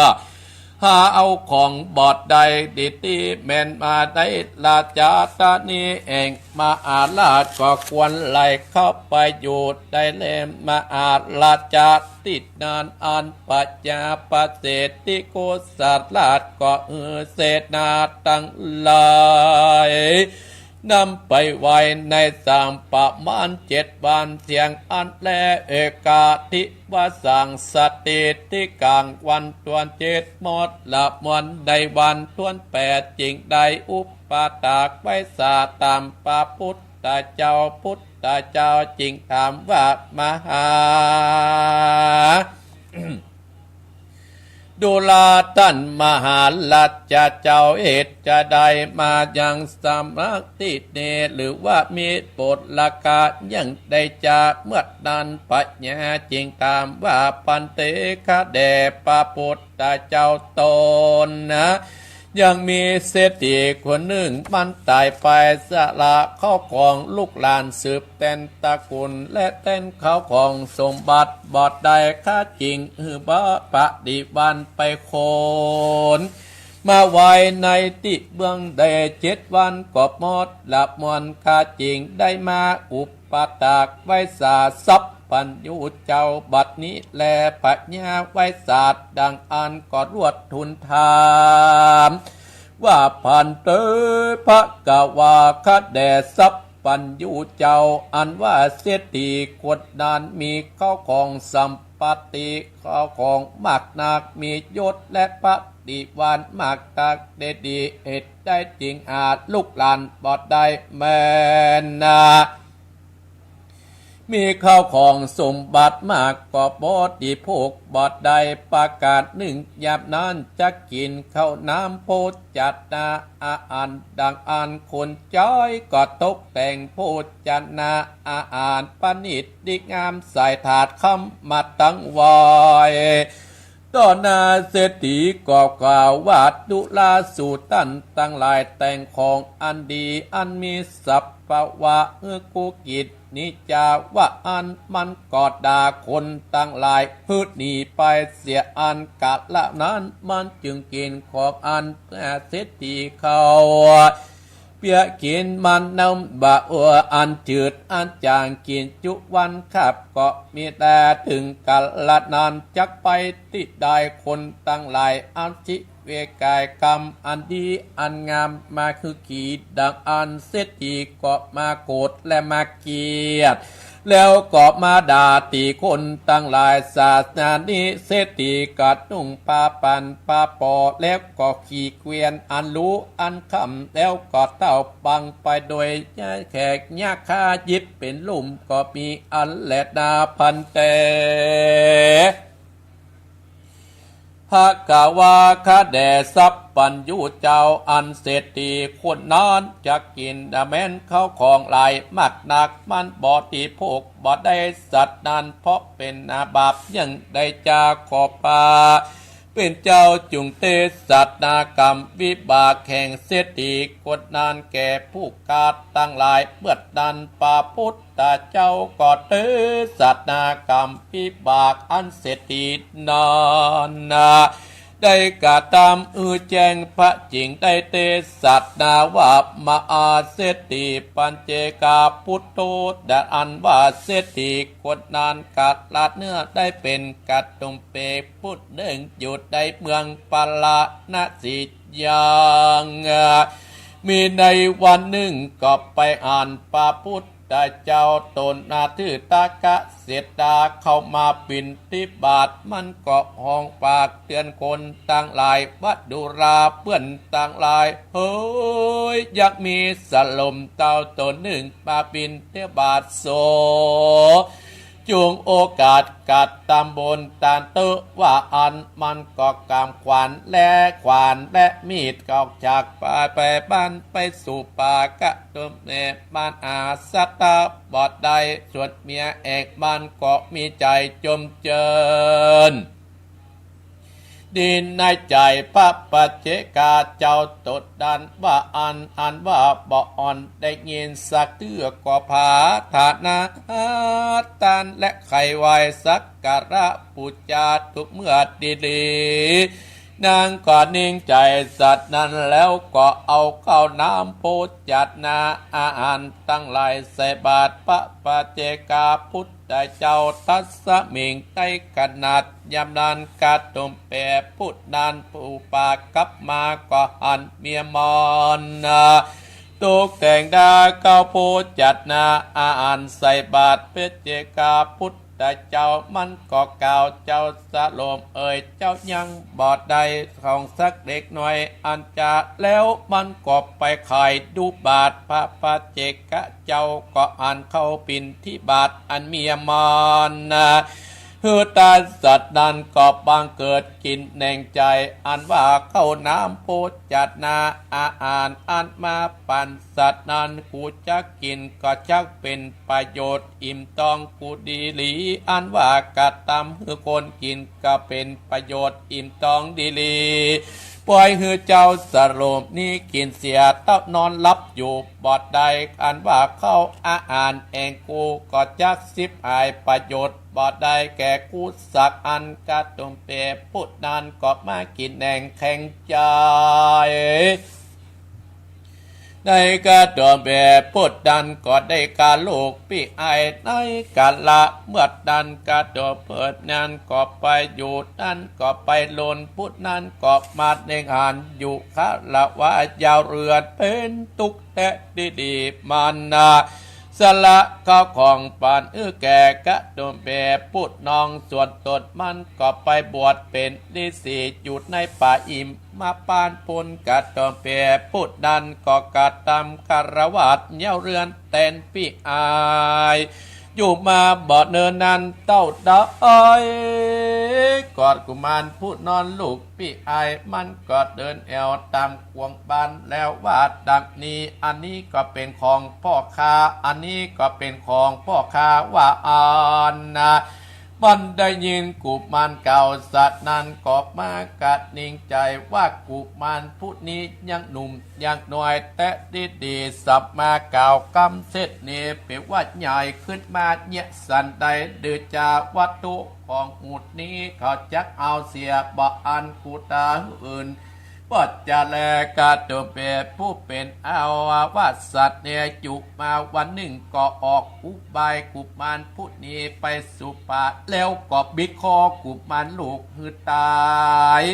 หาเอาของบอดใดดิตีแมนมาได้ลาจาตานี้เองมาอาลาดก็ควรไหลเข้าไปอยู่ได้เล่มมาอาลาจาติดนานอันปัจจาปเศษติโกสัตลาดก็เศษนาตั้งหลายนำไปไว้ในสามประมาณ7 วันเสียงอันแลเอกาทิวสังสติที่กลางวันตวน7 มดละมวนใดวันตวน8จริงใดอุปปาตากไว้สาตามปาพุทธเจ้าพุทธเจ้าจริงถามว่ามหา ดูลาท่านมหาลัจจะเจ้าเหตุจะได้มาอย่างสำนักติเนหรือว่ามีโปรดละกายังได้จากเมื่อนั้นปัญญาจริงตามว่าปันเตคะแด่ปาปุตตาเจ้าตนนะยังมีเศรษฐีคนหนึ่งมันตายไปสละเข้าของลูกหลานสืบแต่นตระกูลและแต่นเข้าของสมบัติบอดใดค่าจริงบ่ปฏิวันไปโคนมาไว้ในติเบื้องได้7 วันก็หมดละมวนค่าจริงได้มาอุปปาตากไว้สาสับปัญญูเจ้าบัดนี้แลปัญญาไว้ศาสตร์ดังอันก็รวดทุนถามว่าพันเตพระกวาคะแด่สับปัญญูเจ้าอันว่าเสียตีกดดานมีเข้าของสัมปติเข้าของมากนักมียศและปฏิวันมากตักเดดีเหตุได้จริงอาจลูกหลานบอดได้แม่นามีข้าวของสมบัติมากก็บอดีพกบอดใดประกาศหนึ่งยามนั้นจะกินข้าวน้ำโพดจัดนาอาหารดังอันคนจ้อยก็ตกแต่งโพดจัดนาอาหารประณีตดีงามใส่ถาดคำมาตั้งไว้ต่อหน้าเศรษฐีก็กล่าวว่าดุลาสูตันตั้งหลายแต่งของอันดีอันมีสัพพวะกุกิจนิจาว่าอันมันกอดด่าคนตั้งหลายพืชหนีไปเสียอันกะละนั้นมันจึงกินของอันเศรษฐีเขาเปียกินมันน้ำบะอันจืดอันจางกินจุวันขับก็มีแต่ถึงกะละนานจักไปติดได้คนตั้งหลายอันจิเวกายกรรมอันดีอันงามมาคือกีดดังอันเศรษฐีก็มาโกรธและมาเกลียดแล้วก็มาด่าตีคนตั้งหลายศาสนานี้เศรษฐีกัดนุ่งปาปันปาปอแล้วก็ขี่เกวียนอันรู้อันคำแล้วก็เต้าปังไปโดยแขกยากค่ายิบเป็นลุ่มก็มีอันแหลดาพันเตพระกาวาคะแด่สัพปัญญูเจ้าอันเศรษฐีคนนั้นจะกินดาแม้นเข้าของหลายมากนักมันบอดีพกบอได้สัตว์นั้นเพราะเป็นอาบัติยังได้จาขอปาเป็นเจ้าจุงเตสัตนากรรมวิบากแห่งเศรษฐีกดนานแก่ผู้กาดตั้งหลายเมื่อดันปาพุทธเจ้าก็เตสัตนากรรมวิบากอันเศรษฐีนานนาได้กาตามแจ้งพระจริงได้เตสัตนาว่ามาอาเศรษฐีปัญเจกาพุทโธดัอันว่าเศรษฐีกดนานกัดลาดเนื้อได้เป็นกัดตุมเปพุทธหนึ่งหยุดได้เมืองปาลาณสิยังมีในวันหนึ่งก็ไปอ่านปาพุทธเจ้าตนนาทือตากะเสดดาเข้ามาปินทิบาทมันก็ห้องปากเตือนคนต่างหลายวัดดุราเพื่อนต่างหลายเฮ้ยอยากมีสลมเต่าตนหนึ่งมาปินเทบาทโซ จุงโอกาสกัดตามบนตานเตอว่าอันมันก็กำขวานและขวานและมีดกอกจากป่าไปบ้านไปสู่ป่ากะตุมเนบ้านอาสตาบอดใดส่วนเมียเอกบ้านก็มีใจจมเจิญดินในใจพระปัจเจกาเจ้าตดดันว่าอันว่าบ่อ่อนได้ยินสักเตื้อก็ผาฐานาตันและไขไวสักการะปุจจาทุกเมื่อดีนางก็นิ่งใจสัตว์นั้นแล้วก็เอาเข้าน้ำโพธิจัดนาอาหารตั้งหลายใส่บาตรพระปัจเจกาพุทธเจ้าทัศมิงในขนาดยามนานกาตุมเปพุทธนานปูปากับมาก็หันเมียมอนตกแต่งดาเก้าโพธิจัดนาอาหารใส่บาตรเพชเจกาพุทธแต่เจ้ามันก็กล่าวเจ้าสะโลมเจ้ายังบอดใดของสักเด็กหน่อยอันจะแล้วมันก็ไปขายดูบาทพระปัจเจกะเจ้าก็อ่านเข้าปินที่บาทอันเมียมอนฮือตาสัตว์นั้นก็บังเกิดกินแน่งใจอันว่าเข้าน้ำโพธิจัดนาอาหารอันมาปันสัตว์นั้นกูจะกินก็ชักเป็นประโยชน์อิ่มต้องกูดีหลีอันว่ากะตำฮือคนกินก็เป็นประโยชน์อิ่มต้องดีหลีปล่อยฮือเจ้าสโลมนี้กินเสียเต้านอนรับอยู่บอดใดอันว่าเข้าอาหารเองกูก็จักสิบหายประโยชน์บอดใดแก่กูสักอันกะตุมเปพุทธนานก็มากินแหน่งแข่งใจในกะตุมเปพุทธดันก็ได้กาลูกปีไอในกาละเมื่อดันกะตุมเปิดนั้นก็ไปอยู่นั้นก็ไปลนพุทธนั้นก็มาในงานอยู่ข้าละว่ายาวเรือนเป็นตุกแตะดีๆมันนาสละข้าวของปานแก่กะตุมเปพุทธน้องส่วนตนมันก็ไปบวชเป็นฤาษีอยู่ในป่าอิมมาปานปุนกะตุมเปพุทธดันก็กะตำคารวะเย้าเรือนแตนปีอายอยู่มาบ่เนินนั้นเต้าดอยกอดกุมารผู้นอนลูกปีไอมันก็เดินแอวตามกวงบานแล้วว่าดังนี้อันนี้ก็เป็นของพ่อค้าอันนี้ก็เป็นของพ่อค้าว่าอันนะมันได้ยินกุมารเก่าสัตว์นั้นก็มากัดนิ่งใจว่ากุมารผู้นี้ยังหนุ่มยังน้อยแต่ดีสับมาเก่ากำเสร็จนี่เปรียบว่าใหญ่ขึ้นมาเนี่ยสันใดเดือจาวัตถุของหุดนี้เขาจักเอาเสียบ่อันกูตาอื่นปัจจแลกาตุเปผู้เป็นอาวาสสัตว์เนี่ยจุมาวันหนึ่งก็ออกอุบายกุมารผู้นี้ไปสุปาแล้วก็บิดคอกุมารลูกหือตาย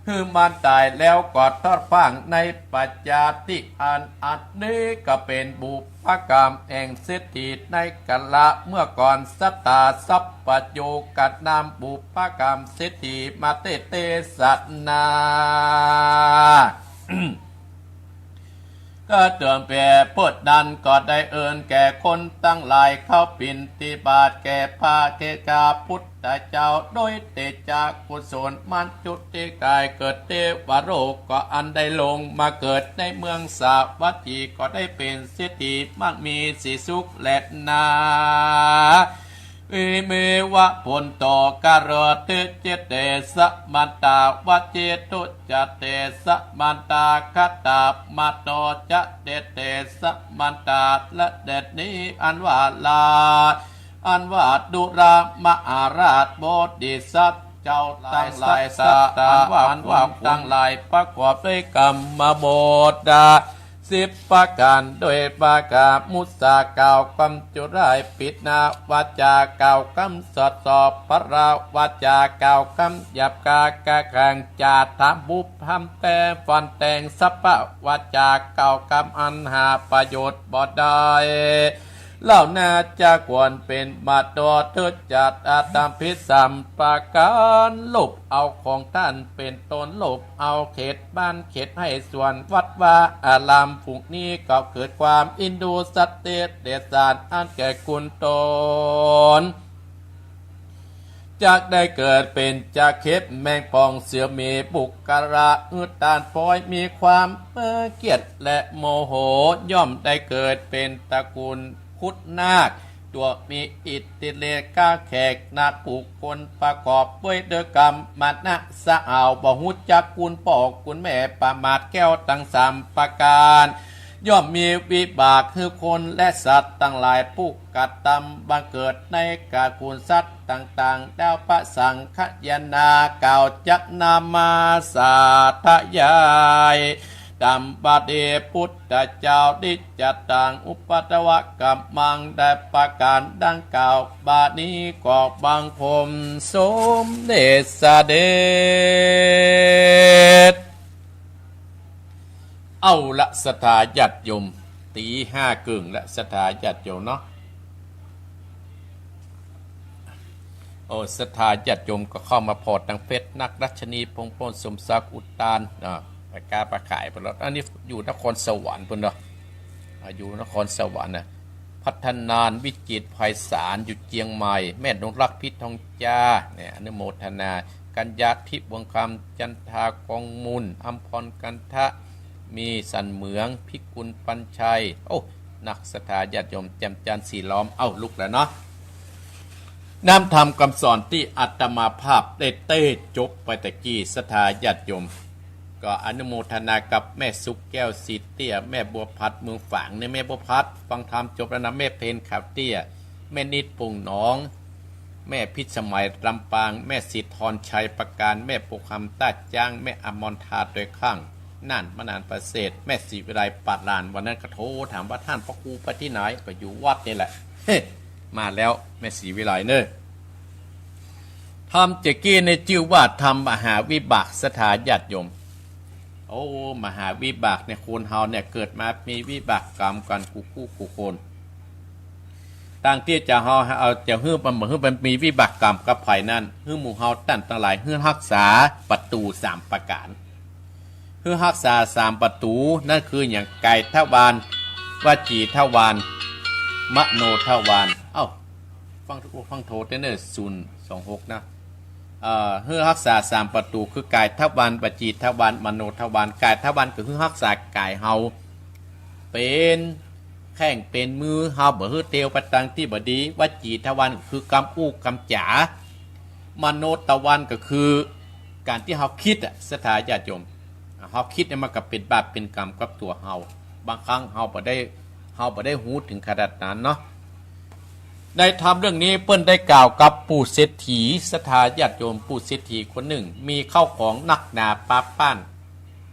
คือมันตายแล้วก็ทอดฟังในปัจจาติอันนี้ก็เป็นบุพกรรมแห่งเศรษฐีในกัลละเมื่อก่อนสัตตาสัพปโยกัดนำบุพกรรมเศรษฐีมาเตสัตนา ก็เตือนเปรพุทธดันก็ได้เอิญแก่คนตั้งหลายเข้าปินติบาตแก่พาเกกาพุทธเจ้าโดยเตจากกุศลมันจุติกายเกิดเทวโรกก็อันได้ลงมาเกิดในเมืองสาวัตถีก็ได้เป็นเศรษฐีมั่งมีสีสุขและนาเมวะผลต่อการเตเจเตสมันตาวะเจตุจะเตสมันตาคตามาโตจะเตเตสมันตาและเด็ดนี้อันว่าลาอันว่าดุรามหาราชโบดิสัตเจ้าตั้งหลายสัตตาอันว่าตั้งหลายประกอบด้วยกรรมโมดาสิบประการโดยปากามุสาเก่ากำจุไรปิดนาวาจาเก่ากำสอดสอบพระราวาจาก่าวกำหยับกากะแข่งจาทำบุพทำแต่ฟันแต่งสัพพะวาจาก่าวกำอันหาประโยชน์บ่ได้เล่านาจะควรเป็นมาตอเถิดจัดอาตามพิสัมปาการลบเอาของท่านเป็นตนลบเอาเขตบ้านเขตให้ส่วนวัดว่าอารามฝูงนี้ก็เกิดความอินดูสัตเตเดชานอันแก่กุลตน จากได้เกิดเป็นจากเข็บแมงปองเสือมีบุกกระตานปอยมีความเกลียดและโมโหย่อมได้เกิดเป็นตระกูลคุดนาคตัวมีอิทธิเลกาแขกนาคบุคคลประกอบด้วยเดกรรมมานะสะเอาบ่หุจักกุลปอกกุลแม่ประมาทแก้วตั้งสามประการย่อมมีวิบากคือคนและสัตว์ทั้งหลายผู้กัดตำบังเกิดในกากุลสัตว์ต่างๆดาวพระสังฆยนากล่าวจักนามาสาธยายดัมบาเดพุทธเจ้าดิจตังอุปัตวะกัมมังได้ประการดังกล่าวบานี้ก็บังคมสมเด็จเสด็จเอาละสถาญาติโยมตีห้ากึ่งและสถาญาติโยมเนาะสถาญาติโยมก็เข้ามาพอดังเฟซนักรัชนีพงพลสมศักดิ์อุตานไปกาประขายไปแล้วอันนี้อยู่นครสวรรค์พุ่นเนาะอยู่นครสวรรค์นะพัฒนานวิจิตรไพศาลอยู่เจียงใหม่แม่นงรักพิษทองจ้าเนี่ยอนุโมทนากัญญาทิพย์วงคำจันทากองมูลอัมพรกันทะมีสันเหมืองพิกุลปัญชัยโอ้นักสถาญาติโยมแจ่มจันทร์สีล้อมลุกแล้วเนาะน้ำธรรมคำสอนที่อาตมาภาพได้เต้จบไปตะกี้สถาญาติโยมก็อนุโมทนากับแม่สุกแก้วสีเตี้ยแม่บัวพัดเมืองฝางในแม่บัวพัดฟังธรรมจบแล้วนะแม่เพนขาวเตี้ยแม่นิดปุ่งหนองแม่พิสมัยลำปางแม่สิทธรชัยประการแม่ปกคำต้าจ้างแม่อมรธาโดยข้างนั่นมานานประเสริฐแม่ศรีวิไลปัดลานวันนั้นก็โทรถามว่าท่านพระครูไปที่ไหนก็อยู่วัดนี่แหละเฮ้มาแล้วแม่ศรีวิไลเนอะทำเจกี้ในชื่อว่าทำมหาวิบากสถาญาติโยมมหาวิบากเนี่ยคนเฮาเนี่ยเกิดมามีวิบากกรรมกันคู่คนต่างที่จะเฮาเอาจะฮื้อมันมีวิบากกรรมกับไผนั่นฮื้อหมู่เฮาตั้งหลายฮื้อรักษาประตู3ประการฮื้อรักษา3ประตูนั่นคืออย่างไก่ทวารวจีทวารมโนทวารฟังโทษเด้อ026นะเฮือรักษา3ประตูคือกายทวารวจีทวารมโนทวารกายทวารก็คือรักษากายเฮาเป็นแข้งเป็นมือเฮาบ่ฮือเตียวประตังที่บ่ดีวจีทวารก็คือกำอู้กำจ๋ามโนทวารก็คือการที่เฮาคิดสถาญาติโยมเฮาคิดเนี่ยมันก็เป็นบาปเป็นกรรมกับตัวเฮาบางครั้งเฮาบ่ได้หูถึงขนาดนั้นเนาะในธรรมเรื่องนี้เปิ้นได้กล่าวกับปู่เศรษฐีสถาญาติโยมปู่เศรษฐีคนหนึ่งมีเข้าของนักหนาป้าป้าน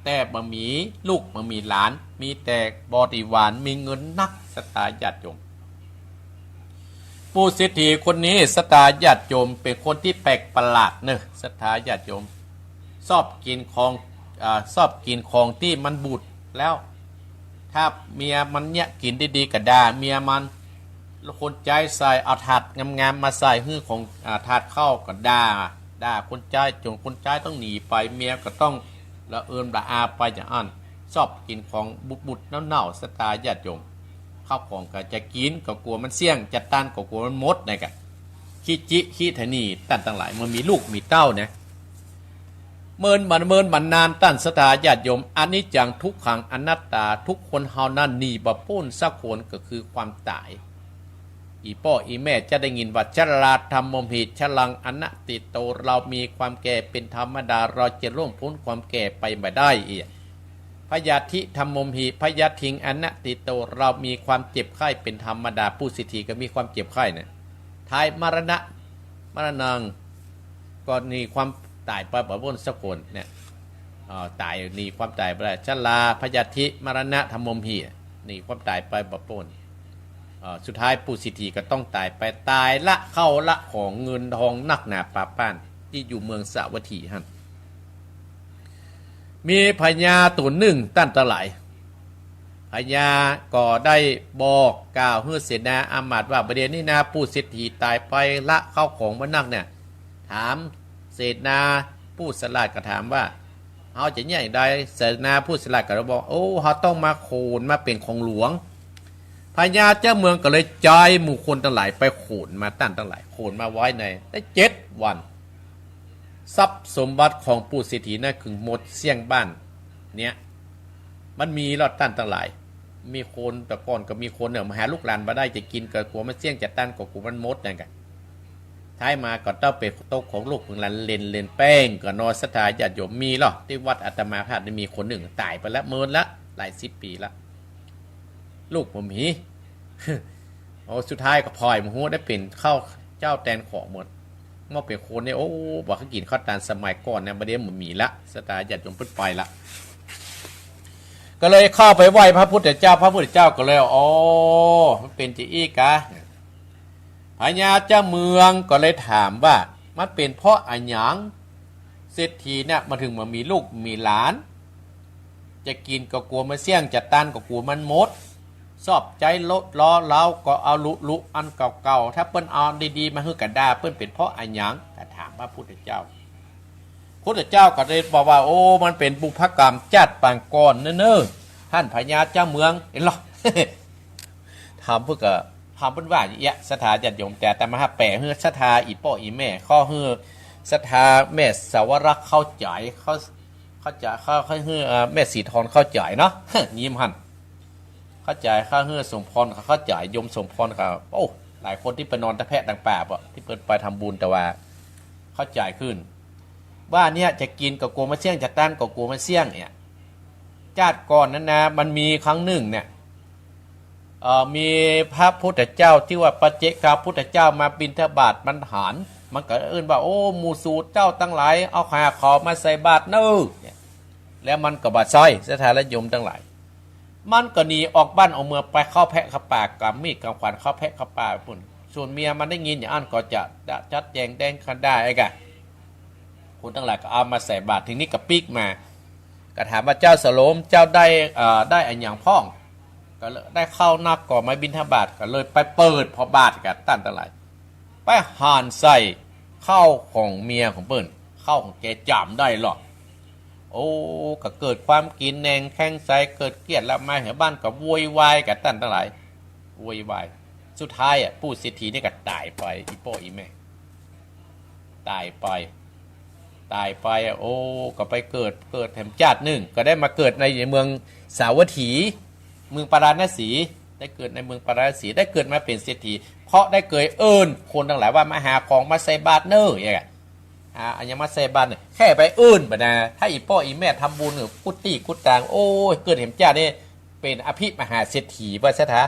แต่บ่มีลูกบ่มีหลานมีแต่บริวารมีเงินนักสถาญาติโยมปู่เศรษฐีคนนี้สถาญาติโยมเป็นคนที่แปลกประหลาดเนอะสถาญาติโยมชอบกินของที่มันบูดแล้วถ้าเมียมันเนี่ยกินดีๆก็ด่าเมียมันคนใจใส่เอาถาดงามๆมาใส่หื้อของถาดเข้าก็ด่าคนใจจนคนใจต้องหนีไปเมียก็ต้องละเอิญละอาไปอย่างอันชอบกินของบุดๆเน่าๆสไตล์ญาติโยมข้าวของก็จะกินก็กลัวมันเสี่ยงจะต้านก็กลัวมันมดนี่กันขี้ทนีต้านต่างหลายมันมีลูกมีเต้าเนี่ยเมินบันนานตั้นสถาญาติโยมอันนี้จังทุกขังอนัตตาทุกคนเฮานั้นหนีบ่พ้นสักคนก็คือความตายอีพ่ออีแม่จะได้ยินว่าชราธรรมมหิชลังอนัตติโตเรามีความแก่เป็นธรรมดาเราจะล่วงพ้นความแก่ไปไม่ได้พยาธิธรรมมหิพยาทิงอนัตติโตเรามีความเจ็บไข้เป็นธรรมดาผู้สิทธิก็มีความเจ็บไข้เนี่ยท้ายมรณงก็มีความตายไปบ่พ้นสักคนเนี่ยตายหนีความตายไปได้ชราพยาธิมรณะธรรมมหิหนีความตายไปบ่พ้นสุดท้ายผู้สิทธิก็ต้องตายไปตายละเข้าละของเงินทองนักหนาป่าป้านที่อยู่เมืองสาวัตถีฮั่นมีพญาตัวหนึ่งตั้นตะไหลพญาก็ได้บอกกล่าวให้เสนาอามาตย์ว่าประเด็นนี้นะผู้สิทธิตายไปละเข้าของมันนักเนี่ยถามเสนาผู้สลาดก็ถามว่าเขาจะเนี่ยได้เสนาผู้สลาดก็บอกเขาต้องมาโคนมาเป็นของหลวงพ พญาเจ้าเมืองก็เลยจ่ายหมู่คนทั้งหลายไปโขนมาตั้นทั้งหลายโขนมาไว้ในได้7 วันทรัพย์สมบัติของปู่เศรษฐีนั่นคือหมดเสี่ยงบ้านเนี่ยมันมีรอดตั้นทั้งหลายมีคนแต่ก่อนก็มีคนเนี่ยมาหาลูกหลานมาได้จะกินก็กลัวมันเสี่ยงจะตั้นก็กลัวมันมดนั่นกันท้ายมาก็ต้องเป็นโต๊ะของลูกของหลานเลนแป้งก็นอนสถาญาติโยมมีหรอที่วัดอาตมาภาพมีคนหนึ่งตายไปแล้วเมินละหลาย10 ปีละลูกผมมีโอ้สุดท้ายก็พลอยมหัวได้เป็นเข้าเจ้าแตนของหมดเมื่อเป็นคนเนี่ยโอ้บอกเขากินข้าวตาลสมัยก่อนเนี่ยประเดี๋ยวมันมีละสถาญาติโยมพึ่งไปละก็เลยเข้าไปไหว้พระพุทธเจ้าพระพุทธเจ้าก็เลยอ๋อมันเป็นจีอีกะพญาเจ้าเมืองก็เลยถามว่ามันเป็นเพราะอะไรหยังเศรษฐีเนี่ยมาถึงมามีลูกมีหลานจะกินก็กลัวมันเสี่ยงจะตันก็กลัวมันมดชอบใจลดล้อเล้าก็เอาลุอันเก่าๆถ้าเปิ้นเอาดีๆมาให้กันดาเปิ้นเป็นเพราะอะไรหยังก็ถามพระพุทธเจ้าพุทธเจ้าก็เลยบอกว่าโอ้มันเป็นบุพกรรมจัดปางก่อนเน้อท่านพญาเจ้าเมืองเห็นหรอ ถามเพื่อก็ถามเพิ่นว่าอย่างเงี้ยสถาญาติโยมแต่มาหาแปะเฮือสถาอีป้ออีแม่ข้อเฮือสถาแม่สาวรักษ์เข้าจ่ายเขาจ่ายเขาเฮือแม่สีทองเข้าจ่ายเนาะ ยิ้มหันเข้าจ่ายข้าเฮือสมพรเข้าจ่ายยมสมพรครับโอ้หลายคนที่ไปนอนตะแพะต่างป่าบ่ที่เปิดไปทำบุญแต่ว่าเข้าจ่ายขึ้นว่าเนี่ยจะกินกับกลัวมาเสี่ยงจะต้านกับกลัวมาเสี่ยงเนี่ยชาติก่อนนั้นนะมันมีครั้งหนึ่งเนี่ยมีพระพุทธเจ้าที่ว่าปัจเจกาพุทธเจ้ามาบิณฑบาตมันหารมันก็เอิ้นว่าโอ้หมู่สูตรเจ้าตั้งหลายเอาขาขอมาใส่บาตรเน้อแล้วมันก็บาดซอยสถานโยมทั้งหลายมันก็หนีออกบ้านออกเมืองไปเข้าแพะเข้าป่ากับมีดกับขวานเข้าแพะเข้าป่าปุ่นส่วนเมียมันได้ยินอย่างนั้นก็จะจัดแจงแดงคันได้ไอ้กะคนทั้งหลายก็เอามาใส่บาตรทีนี้ก็ปีกมาก็ถามว่าเจ้าสโลมเจ้าได้อันอย่างพ่องก็ได้เข้านักก่อไม้บิณฑบาตก็เลยไปเปิดพอบาตรกันตั้นทั้งหลายไปห่านใส่เข้าของเมียของเปิ้นเข้าของแกจามได้หรอกโอ้ก็เกิดความกินแหนงแข้งใสเกิดเกลียดแล้วมาเหี่ยบ้านก็โวยวายกับตั้นทั้งหลายโวยวายสุดท้ายปู่เศรษฐีนี่ก็ตายไปอีโป้อีแม่ตายไปโอ้ก็ไปเกิดแถมชาติหนึ่งก็ได้มาเกิดในเมืองสาวัตถีเมืองปาราณสีได้เกิดในเมืองปาราณสีได้เกิดมาเป็นเศรษฐีเพราะได้เกิดเอิญคนทั้งหลายว่ามาหาของมาใส่บาตรเนออย่างเงี้ยอันยังมาใส่บาตรเนี่ยแค่ไปเอิญแบบนะถ้าอีพ่ออีแม่ทำบุญกุฏิกุฏางโอ้ยเกิดเห็นชาตินี่เป็นอภิมหาเศรษฐีว่าซะท้า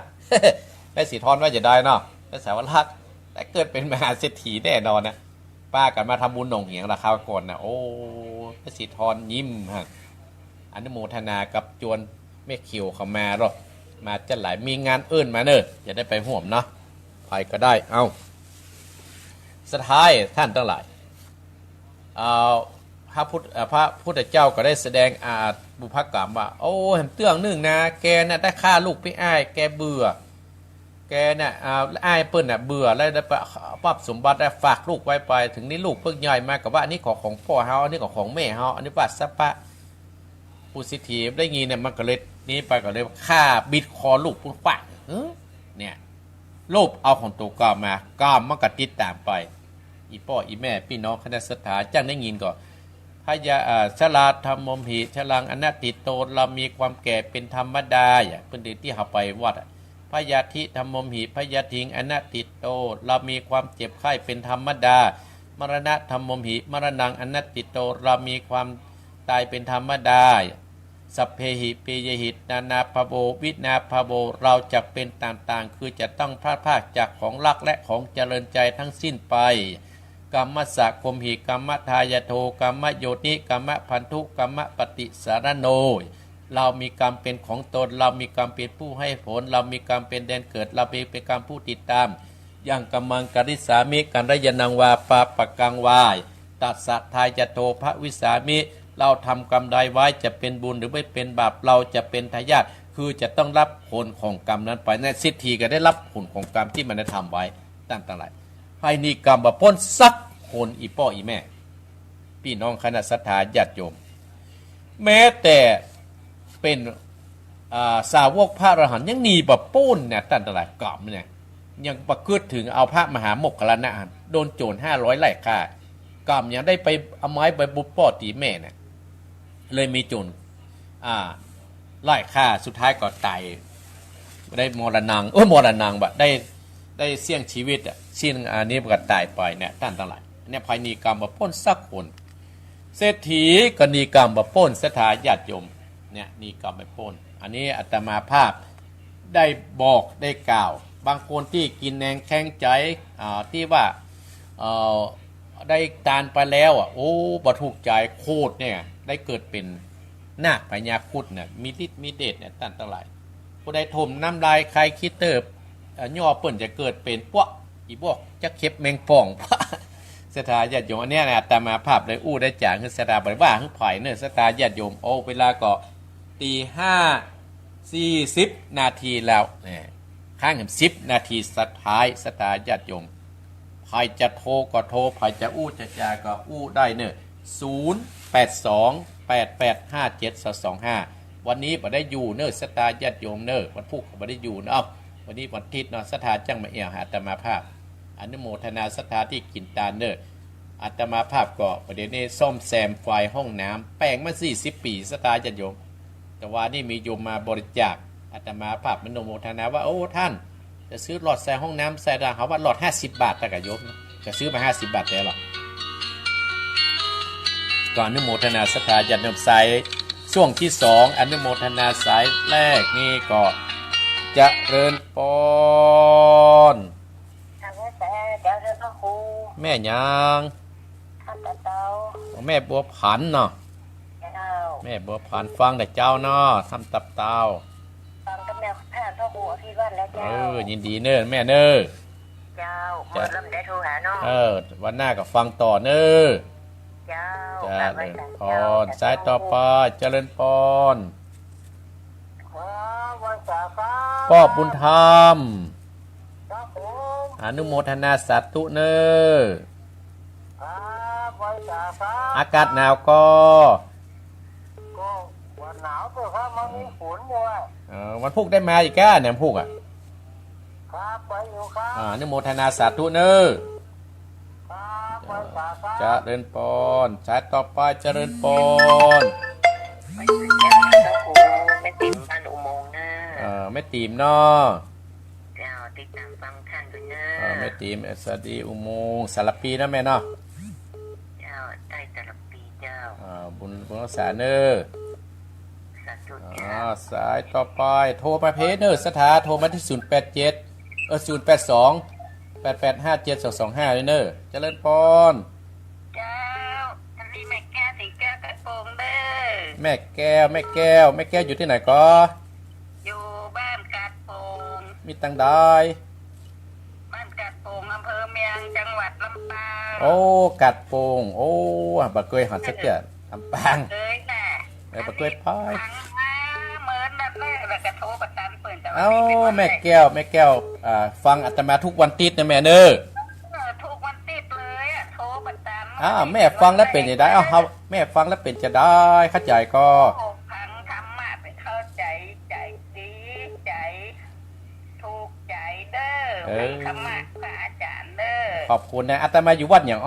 แม่สีทอนว่าจะได้เนาะแม่สาวรักษ์แต่เกิดเป็นมหาเศรษฐีแน่นอนนะป้ากันมาทำบุญหน่งเหียงราคาก่อนนะโอ้พระสิทรยิ้มฮะอนุโมทนากับจวนแม่เขียวเข้ามาหรอกมาจะหลายมีงานเอื้นมาเนอะจะได้ไปห่วมเนาะไปก็ได้เอาสุดท้ายท่านทั้งหลายพระพุทธเจ้าก็ได้แสดงบุพกรรมว่าโอ้เห็นเตื้องหนึ่งนะแกน่ะได้ฆ่าลูกพี่อ้ายแกเบื่อแกเนี่ยอ้ายเปิ้ลน่ะเบื่อแล้วได้ปั๊บสมบัติได้ฝากลูกไว้ไปถึงนี้ลูกเพิ่งย่อยมากับว่าอันนี้ของพ่อเฮาอันนี้ของแม่เฮาอันนี้ปัสสปะผู้สิทธิได้ยินเนี่ยมันก็เลยนี้ไปก็เลยฆ่าบิดคอลูกพุ่งปังเนี่ยโลภเอาของตัวกามากามมันก็ติดตามไปอีพ่ออีแม่พี่น้องคณะสถาจ้างได้ยินก็พยาชลาธรรมมหิชลังอนัตติโตเรามีความแก่เป็นธรรมดาอย่างเป็นที่ที่เขาไปวัดพยาธิธรรมมหิพยาทิงอนัตติโตเรามีความเจ็บไข้เป็นธรรมดามรณะธรรมมหิมรณังอนัตติโตเรามีความตายเป็นธรรมดาสัพเพหิเปยหิตนานาภโบวินาภโบเราจะเป็นต่างๆคือจะต้องพลาดพลาดจากของรักและของเจริญใจทั้งสิ้นไปกรรมสักคมหิกรรมทายโทกรรมโยนิกรรมพันธุกรรมปฏิสารโนเรามีกรรมเป็นของตนเรามีกรรมเป็นผู้ให้ผลเรามีกรรมเป็นแดนเกิดเราเป็นกรรมผู้ติดตามอย่างกรรมังกริสามิกันรยนังวาปาปกังวายตัสสะทายโทภวิสามิเราทำกรรมใดไว้จะเป็นบุญหรือไม่เป็นบาปเราจะเป็นทายาทคือจะต้องรับผลของกรรมนั้นไปในสิทธิก็ได้รับผลของกรรมที่มันได้ทำไว้ต่างๆหลายให้นิกรรมบ่พ้นสักคนอีพ่ออีแม่พี่น้องคณะสัตยาญาติโยมแม้แต่เป็น สาวกพระอรหันต์ยังหนีบะปุ้นเนี่ยตั้งแต่กล่อมเนี่ยยังประกึศถึงเอาพระมหาโมกขลานะโดนโจร500ไล่ฆ่ากล่อมยังได้ไปเอาไม้ไปบุปป้อตีแม่เนี่ยเลยมีโจรไล่ฆ่าสุดท้ายก็ตายได้มรณังมรณังแบบได้เสี่ยงชีวิตสิ้นอันนี้ก็ตายไปเนี่ยท่านทั้งหลายเนี่ยภัยนีกรรมบะป้นสักคนเศรษฐีก็นีกรรมบะป้นสถาญาติโยมเนี่ยนีกรรมบะป้นอันนี้อาตมาภาพได้บอกได้กล่าวบางคนที่กินแหนงแข้งใจที่ว่าได้ตานไปแล้วโอ้บรรทุกใจโคตรเนี่ยได้เกิดเป็นนาคพญาครุฑเนี่ยมีฤทธิ์มีเดชเนี่ยท่านทั้งหลายผู้ใดถมน้ำลายใครคิดเติบย่อเปิ่นจะเกิดเป็นพวกอีพวกจะเข็บแมงป่องสถาญาติโยมอันนี้นะแต่มาภาพได้อู้ได้จากคือสถาบริว่าคือไผ่เนื้อสถาญาติโยมโอ้เวลาก็5:40 นาทีแล้วเนี่ยข้างกัน10 นาทีสุดท้ายสถาญาติโยมไผ่จะโทรก็โทรไผ่จะอู้จะจาก็อู้ได้เนื้อ0828857225วันนี้บ่ได้อยู่เนอสตาญาติโยมเนอวันพุธบ่ได้อยู่เนาะวันนี้วันอาทิตย์เนาะสถาจังมาเอี่ยวหาอาตมาภาพอนุโมทนาสถาที่กินตาเนออาตมาภาพก็ประเดี๋ยวนี้ซ่อมแซมไฟห้องน้ำแปลงมา40 ปีสถาญาติโยมแต่ว่านี่มีโยมมาบริจาคอาตมาภาพอนุโมทนาว่าโอ้ท่านจะซื้อหลอดใส่ห้องน้ำใส่ดาเขาว่าหลอด50 บาทแต่กับโยมจะซื้อมา50 บาทแต่หรอก่อนอนุโมทนาสถาญาติโยมใส่ช่วงที่2อนุโมทนาสายแรกนี่ก็จะเริญปอนแม่ยางแม่บัวผันเนาะแม่บัวผันฟังแต่เจ้าเนาะทำตับเตาฟังกับแม่แพทย์พ่อบัวที่บ้านแล้วเจ้ายินดีเน้อแม่เน้อเจ้าหมดลำได้โทรหาเนาะวันหน้าก็ฟังต่อเน้อเจ้าจะเริญพรสายต่อไปเจริญพรพ่อบุญธรรมอนุโมทนาสาธุเนออากาศหนาวก็วันหนาวตัวครับมันมีฝนด้วยวันพุธได้มาอีกแก่เนี่ยพุธครับไปอยู่ครับอนุโมทนาสาธุเนอจะเริญพรสายต่อไปเจริญพรไม่ติมบ้านอุโมงค์นะไม่ติมเนาะเจ้าติดตามฟังท่านด้วยนะไม่ติมสวัสดีอุโมงค์สารปีนะแม่เนาะเจ้าได้สารปีเจ้าบุญรักษาเนอสายต่อไปโทรมาเพจเนอสถาโทรมาที่082 8857225เลยเนอเจริญพรเจ้าอันนี้แม่แก้วสีแก้วกระโปรงเด้อแม่แก้วอยู่ที่ไหนก็อยู่บ้านกาดโป่งมีตังได้บ้านกาดโป่งอำเภอเมียงจังหวัดลำปางโอ้กาดโป่งโอ้บักเกยหัดสักเจ็ดลำปางเลยน่ะบักเกยพายเหมือนแบบแรกแบบกระโทประตันเปิดแต่ว่าแม่แก้วฟังอาตมาทุกวันติดนะแม่เนอทุกวันติดเลยโทรประตันแม่ฟังแล้วเป็นจะได้ครับแม่ฟังแล้วเป็นจะได้เข้าใจก็ฟังธรรมะไปเข้าใจดีใจถูกใจเด้อธรรมะพระอาจารย์เด้อขอบคุณนะอาตมาอยู่วัดอย่าง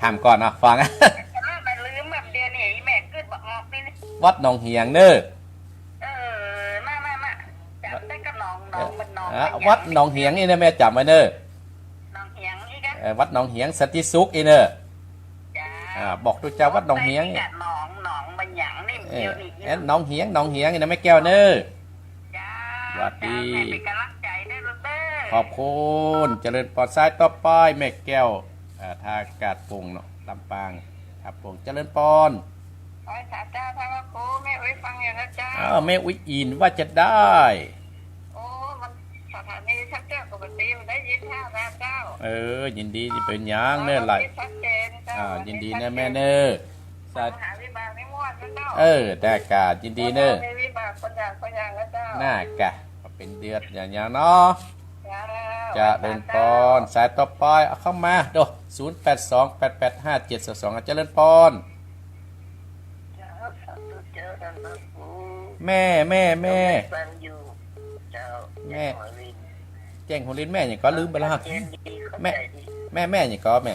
ถามก่อนฟังแต่ลืมแบบเดียวนี่แม่กึดบอกออกนี่วัดหนองเฮียงเนอมาจับได้กับน้องมันน้องวัดหนองเฮียงนี่นะแม่จับไว้เนอน้องเฮียงนี่กันวัดหนองเฮียงสติสุขอีเนอบอกตัวเจ้าวัดหนองเฮียงน้องมันหยังนี่เดียวนี่หนองเฮียงนี่นะแม่แก้วเนอวัดดีเป็นกำลังใจได้ลูกเด้อขอบคุณเจริญปลอดสายต่อไปแม่แก้วท่ากาดปงเนาะลำปางครับผมเจริญปอนไอ้สาเจ้าท่านครูแม่อุ้ยฟังอย่างนะเจ้าแม่อุ้ยอินว่าจะได้โอ้มันสถานีชัดเจนปกติมันได้ยินท่าแล้วเจ้ายินดีที่เป็นยังเนื้อไหลยินดีนะแม่เนอสัตว์หาวิบากไม่ม้วนนะเจ้าได้กายินดีเนอวิบากคนอย่างนะเจ้าน่ากะเป็นเดือดอย่างเนาะจะเดินปอนสายต่อไปเอาเข้ามาดู082 885 722จะเดินปอนเ สาธุเจ้าท่านพระครู แม่แม่แม่ ฟังอยู่เจ้า แม่ หัวลิน แจ้งหัวลิ้นแม่อย่างก็ลืมไปแล้วฮะ เจนดีเข้า แม่ ใจดี แม่อย่างก็แม่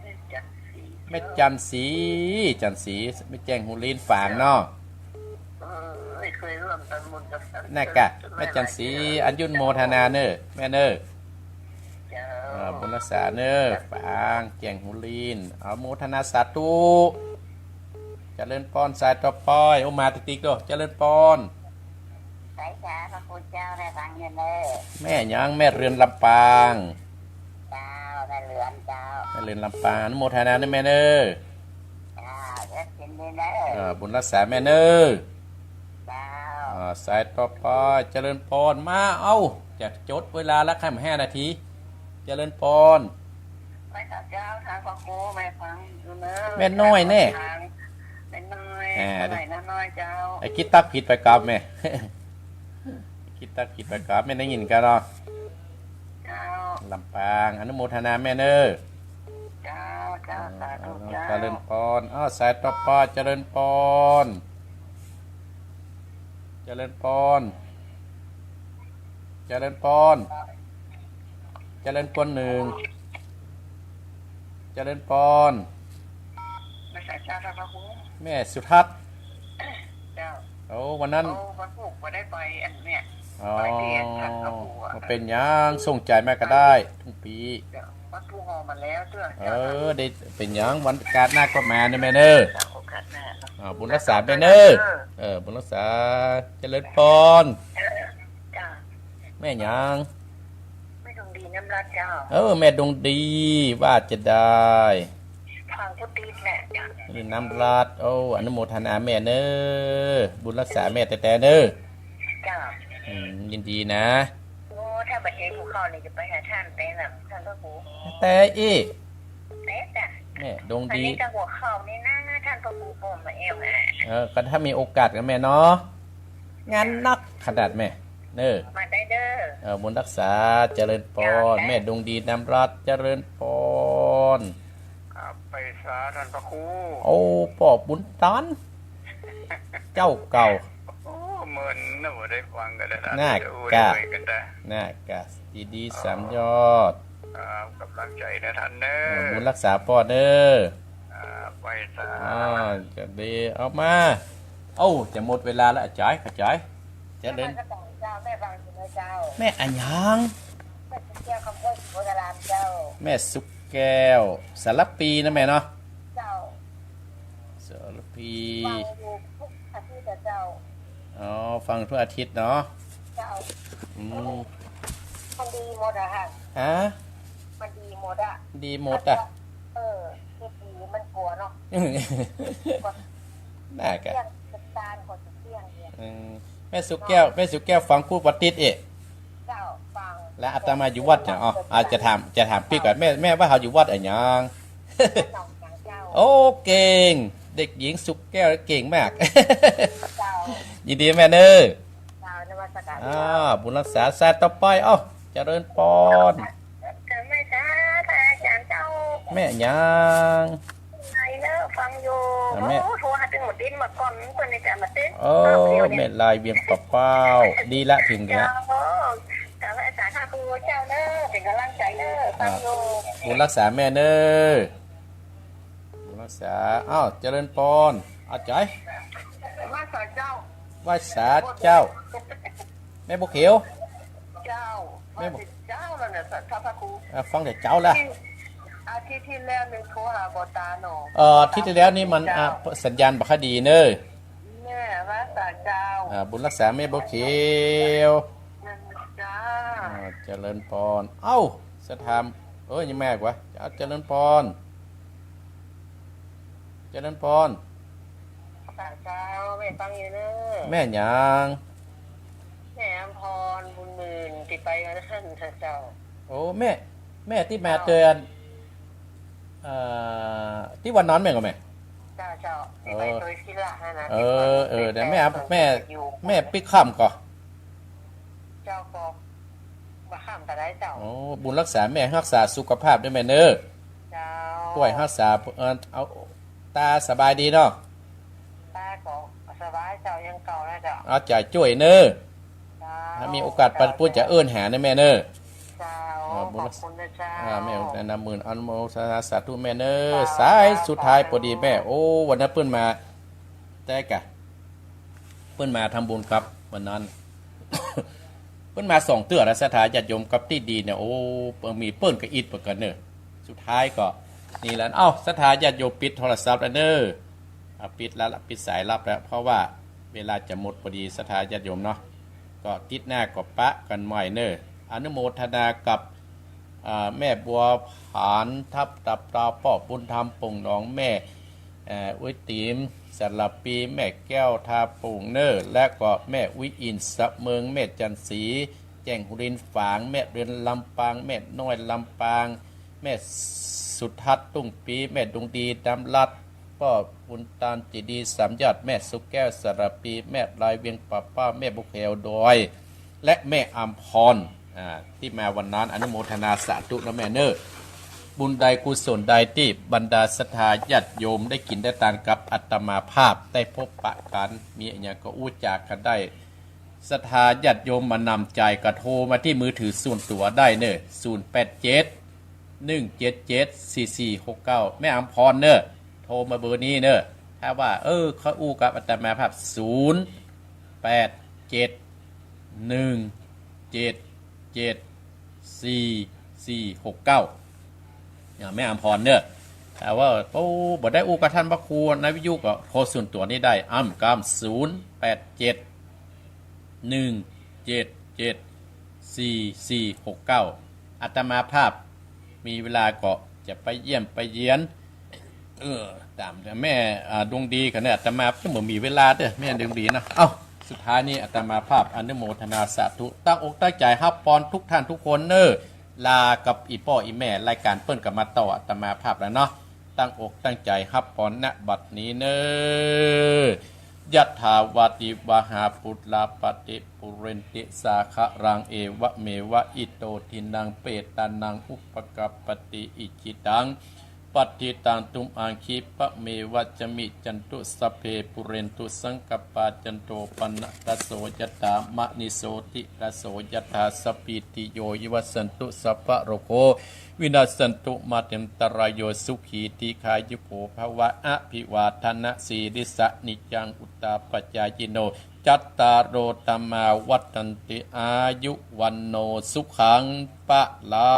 แม่จันสี แม่จันสีจันสีไม่แจ้งหัวลิ้นฝางเนาะ ไม่เคยร่วมตำบุญกับสัน น่ากะแม่จันสีอัญยุนโมทนาเนอแม่เนอ เจ้า บุญรักษาเนอฝางแจ้งหัวลิ้นเอาโมทนาสาธุเจริญปอนสายต่อปอยโอมาติ๊กๆด้วยเจริญปอน สายชาพระคุณเจ้าได้ฟังเงินเลย แม่ยังแม่เรือนลำปาง เจ้าได้เหลือนเจ้า แม่เรือนลำปางอนุโมทนาเนอแม่เนอ เจ้าเด็กกินดีนะ บุญรักษาแม่เนอ เจ้า สายต่อไปเจริญพรมาเอาจะจดเวลาละแค่5 นาที เจริญพร ไปกับเจ้าทางพระครูแม่ฟังดูเนอะ แม่น้อยแน่ แม่น้อย แหม่ เท่าไหร่นะน้อยเจ้า ไอ้คิดตักผิดไปกับแม่ คิดตักผิดไปกับแม่ได้ยินกันเนาะ เจ้า ลำปางอนุโมทนาแม่เนอ เจ้าเจ้าสาธุเจ้า เจริญพรสายต่อไปเจริญพรเจริญพรเจริญพรเจริญพรหนึ่งเจริญพร ไม่ใช่เจ้าทางพระครู แม่สุทัศน์ เจ้า โอ้วันนั้น โอ้วันผูกมาได้ไปอันเนี่ย อ๋อ ไปเรียนทางพระครูอะ มาเป็นหยังส่งใจแม่ก็ได้ทุกปี เจ้าวัดผู้หอมาแล้วเจ้า ได้เป็นหยังวันการหน้าก็มาเนี่ยแม่เนอ เจ้าโอกาสแม่ บุญรักษาแม่เนอบุญรักษาเจริญพร เจ้า แม่หยัง ไม่ต้องดีน้ำรัดเจ้า แม่ดวงดีว่าจะได้ ทางพุทธิแหละเจ้า นี่น้ำรัดอนุโมทนาแม่เนอบุญรักษาแม่แต่เนอ เจ้า ยินดีนะ โอ้ถ้าบัดเห็นภูเขานี่จะไปหาท่านเต้นน่ะท่านพระครู แต่อี เต้นจ้ะ แม่ดวง อัน ดี นี้กับหัวเข่านี่นะท่านพระครูผมมาเอวฮะ ก็ถ้ามีโอกาสกับแม่เนาะงานนักขนาดแม่เนอ มาได้เด้อ บุญรักษาเจริญพรแม่ดวงดีน้ำรัดเจริญพร ครับไปสาท่านพระครู พ่อบุญตันเจ้าเก่า โอ้เหมือนน่าได้ฟังกันแล้ว น่า จะ กะ กันได้ น่ากะดีๆ3 ยอด กำลังใจนะท่านเด้อ บุญรักษาพ่อเด้อ ไปสา จะดีเอามาจะหมดเวลาแล้วอาจารย์ขจายจะเดิน เจ้าแม่ฟังถึงเจ้า แม่อัญญัง แม่เจ้าคำพูดโบราณเจ้า แม่สุกแก้วสารปีนะแม่เนาะ เจ้า สารปี ฟังดูทุกอาทิตย์เจ้า ฟังทุกอาทิตย์เนาะ เจ้า อืม มันดีหมดอะฮะ ฮะ มันดีหมดอะ ดีหมดอ่ะ ที่ดีมันกลัวเนาะ น่ากะ เที่ยงจะตาลกว่าจะเที่ยงเนี่ย แม่สุกแก้วฟังพูดวัดติดเอะ เจ้าฟัง แล้วอาตมาอยู่วัดเนี่ยอาจจะถามพี่ก่อนแม่ว่าเขาอยู่วัดอะไรยัง น้องอย่างเจ้า โอ้เก่งเด็กหญิงสุกแก้วเก่งมาก เจ้า ยินดีแม่เนอ เจ้านวัตกรรม บุญรักษาสายต่อไปเจริญพร แต่ไม่ช้าแต่อาจารย์เจ้า แม่ยัง ไงเนอะฟังอยู่โอ้โทรหาถึงหมดดินมาก่อนเพื่อนจะมาเต้น แม่ลายเบียงปะเป้าดีละถึงแก เจ้าแต่ว่าอาจารย์ท่านครูเจ้าเนอะเป็นกำลังใจเนอะฟังอยู่ บุญรักษาแม่เนอบุญรักษาเจริญพรอาจารย์ มาสอนเจ้า ไหว้สาเจ้า แม่บุกเขียว เจ้ามาสิเจ้าแล้วเนี่ยสัตว์พระครู ฟังแต่เจ้าละ อาทิตย์ที่แล้วหนึ่งโทรหาบอตาโน ที่ที่แล้วนี่มันสัญญาณบัคดีเนอ แม่ว่าสาเจ้า บุญรักษาแม่บุกเขียว นั่นจ้า เจริญพรสถามยังแม่กว่าเจริญพรเจริญพร สาเจ้าแม่ฟังอยู่เนอะ แม่ยัง แม่อำพรบุญหมื่นติดไปกันท่านเจ้า แม่ที่มาเตือนที่วันนอนแม่ก็แม่ เจ้าเจ้าติดไปโดยที่ละนะ แต่แม่ปิดข้ามก่อน เจ้าก็มาข้ามแต่ได้เจ้า บุญรักษาแม่รักษาสุขภาพด้วยแม่เนอ เจ้า ป่วยรักษาเอาตาสบายดีเนาะ เ สบายเจ้ายังเก่าแล้วเจ้าเอาจ่ายจ่วยเนอถ้ามีโอกาสปันพูดจะเอื้อนหาในแม่เนอเจ้าขอบคุณนะเจ้าแม่แนะนำหมื่นอันโมสาธุแม่เนอสายสุดท้ายพอดีแม่โอ้วันนั้นเพิ่นมาแต่กะเพิ่นมาทำบุญครับวันนั้น เพิ่นมาส่งเตื้อและสถานญาติโยมกับที่ดีเนี่ยโอ้มีเปิ้นกับอิดประกันเนอสุดท้ายก็นี่แหละสถานญาติโยมปิดโทรศัพท์แล้วเนอปิดแล้วปิดสายรับแล้วเพราะว่าเวลาจะหมดพอดีสถานญาติโยมเนาะก็ติดหน้ากับปะกันใหม่เนออนุโมทนากับแม่บัวผานทับตับตาป้อบุญธรรมปุ่งหนองแม่อุ้ยติ๋มสลับปีแม่แก้วทาปุ่งเนอและก็แม่วิอินสะเมืองแม่จันสีแจ้งหุรินฝางแม่เรือนลำปางแม่น้อยลำปางแม่สุทัศน์ตุ้งปีแม่ดวงดีดำลัดป้อบุญตานจิดีสามยอดแม่สุแก้วสระปีแม่ลายเวียงป่าป้าแม่บุกเหวดอยและแม่อัมพรที่มาวันนั้นอนุโมทนาสาธุนะแม่เนอบุญใดกุศลใดที่บรรดาศรัทธาญาติโยมได้กินได้ทานกับอัตมาภาพได้พบปะกันมีอย่างก็อู้จากกันได้ศรัทธาญาติโยมมานำใจกระโทรมาที่มือถือส่วนตัวได้เนอ087 177 4469แม่อัมพรเนอโทรมาเบอร์นี้เนอถ้าว่าเขาอู้กับอัตมาภาพ087 177 4469แม่อัมพรเนอแต่ว่าบ่ได้อู้กับท่านพระครูในวิทยุก็โทรส่วนตัวนี้ได้กาม087 177 4469อาตมาภาพมีเวลาก็จะไปเยี่ยมไปเยียนตามแต่แม่ดวงดีกันเนี่ยอาตมาก็เหมือนมีเวลาเด้อแม่ดวงดีนะสุดท้ายนี้อาตมาภาพอนุโมทนาสาธุตั้งอกตั้งใจฮับปอนทุกท่านทุกคนเนอลากับอีพ่ออีแม่รายการเปิ้นกับมาต่ออาตมาภาพแล้วเนาะตั้งอกตั้งใจฮับปอนณบัดนี้เนอยัตถาวาติวหาปุตลาปฏิปุเรนติสาคะรังเอวะเมวะอิโตทินังเปตานังอุปกัปปติอิจิตังปฏิตังตุมอังคีปะเมวะจมิจันตุสเพปุเรนตุสังกปาจันโตปนะตะโสยตามะนิโสติตะโสยตาสปิติโยยิวัสันตุสัพพะโรโควินาสันตุมาเตมตรายโยสุขีติคายุโภภวะอภิวาทนะสีริสะนิจังอุตตาปัจจายโนจัตตารโรธรรมาวัฏันติอายุวันโนสุขังปะลา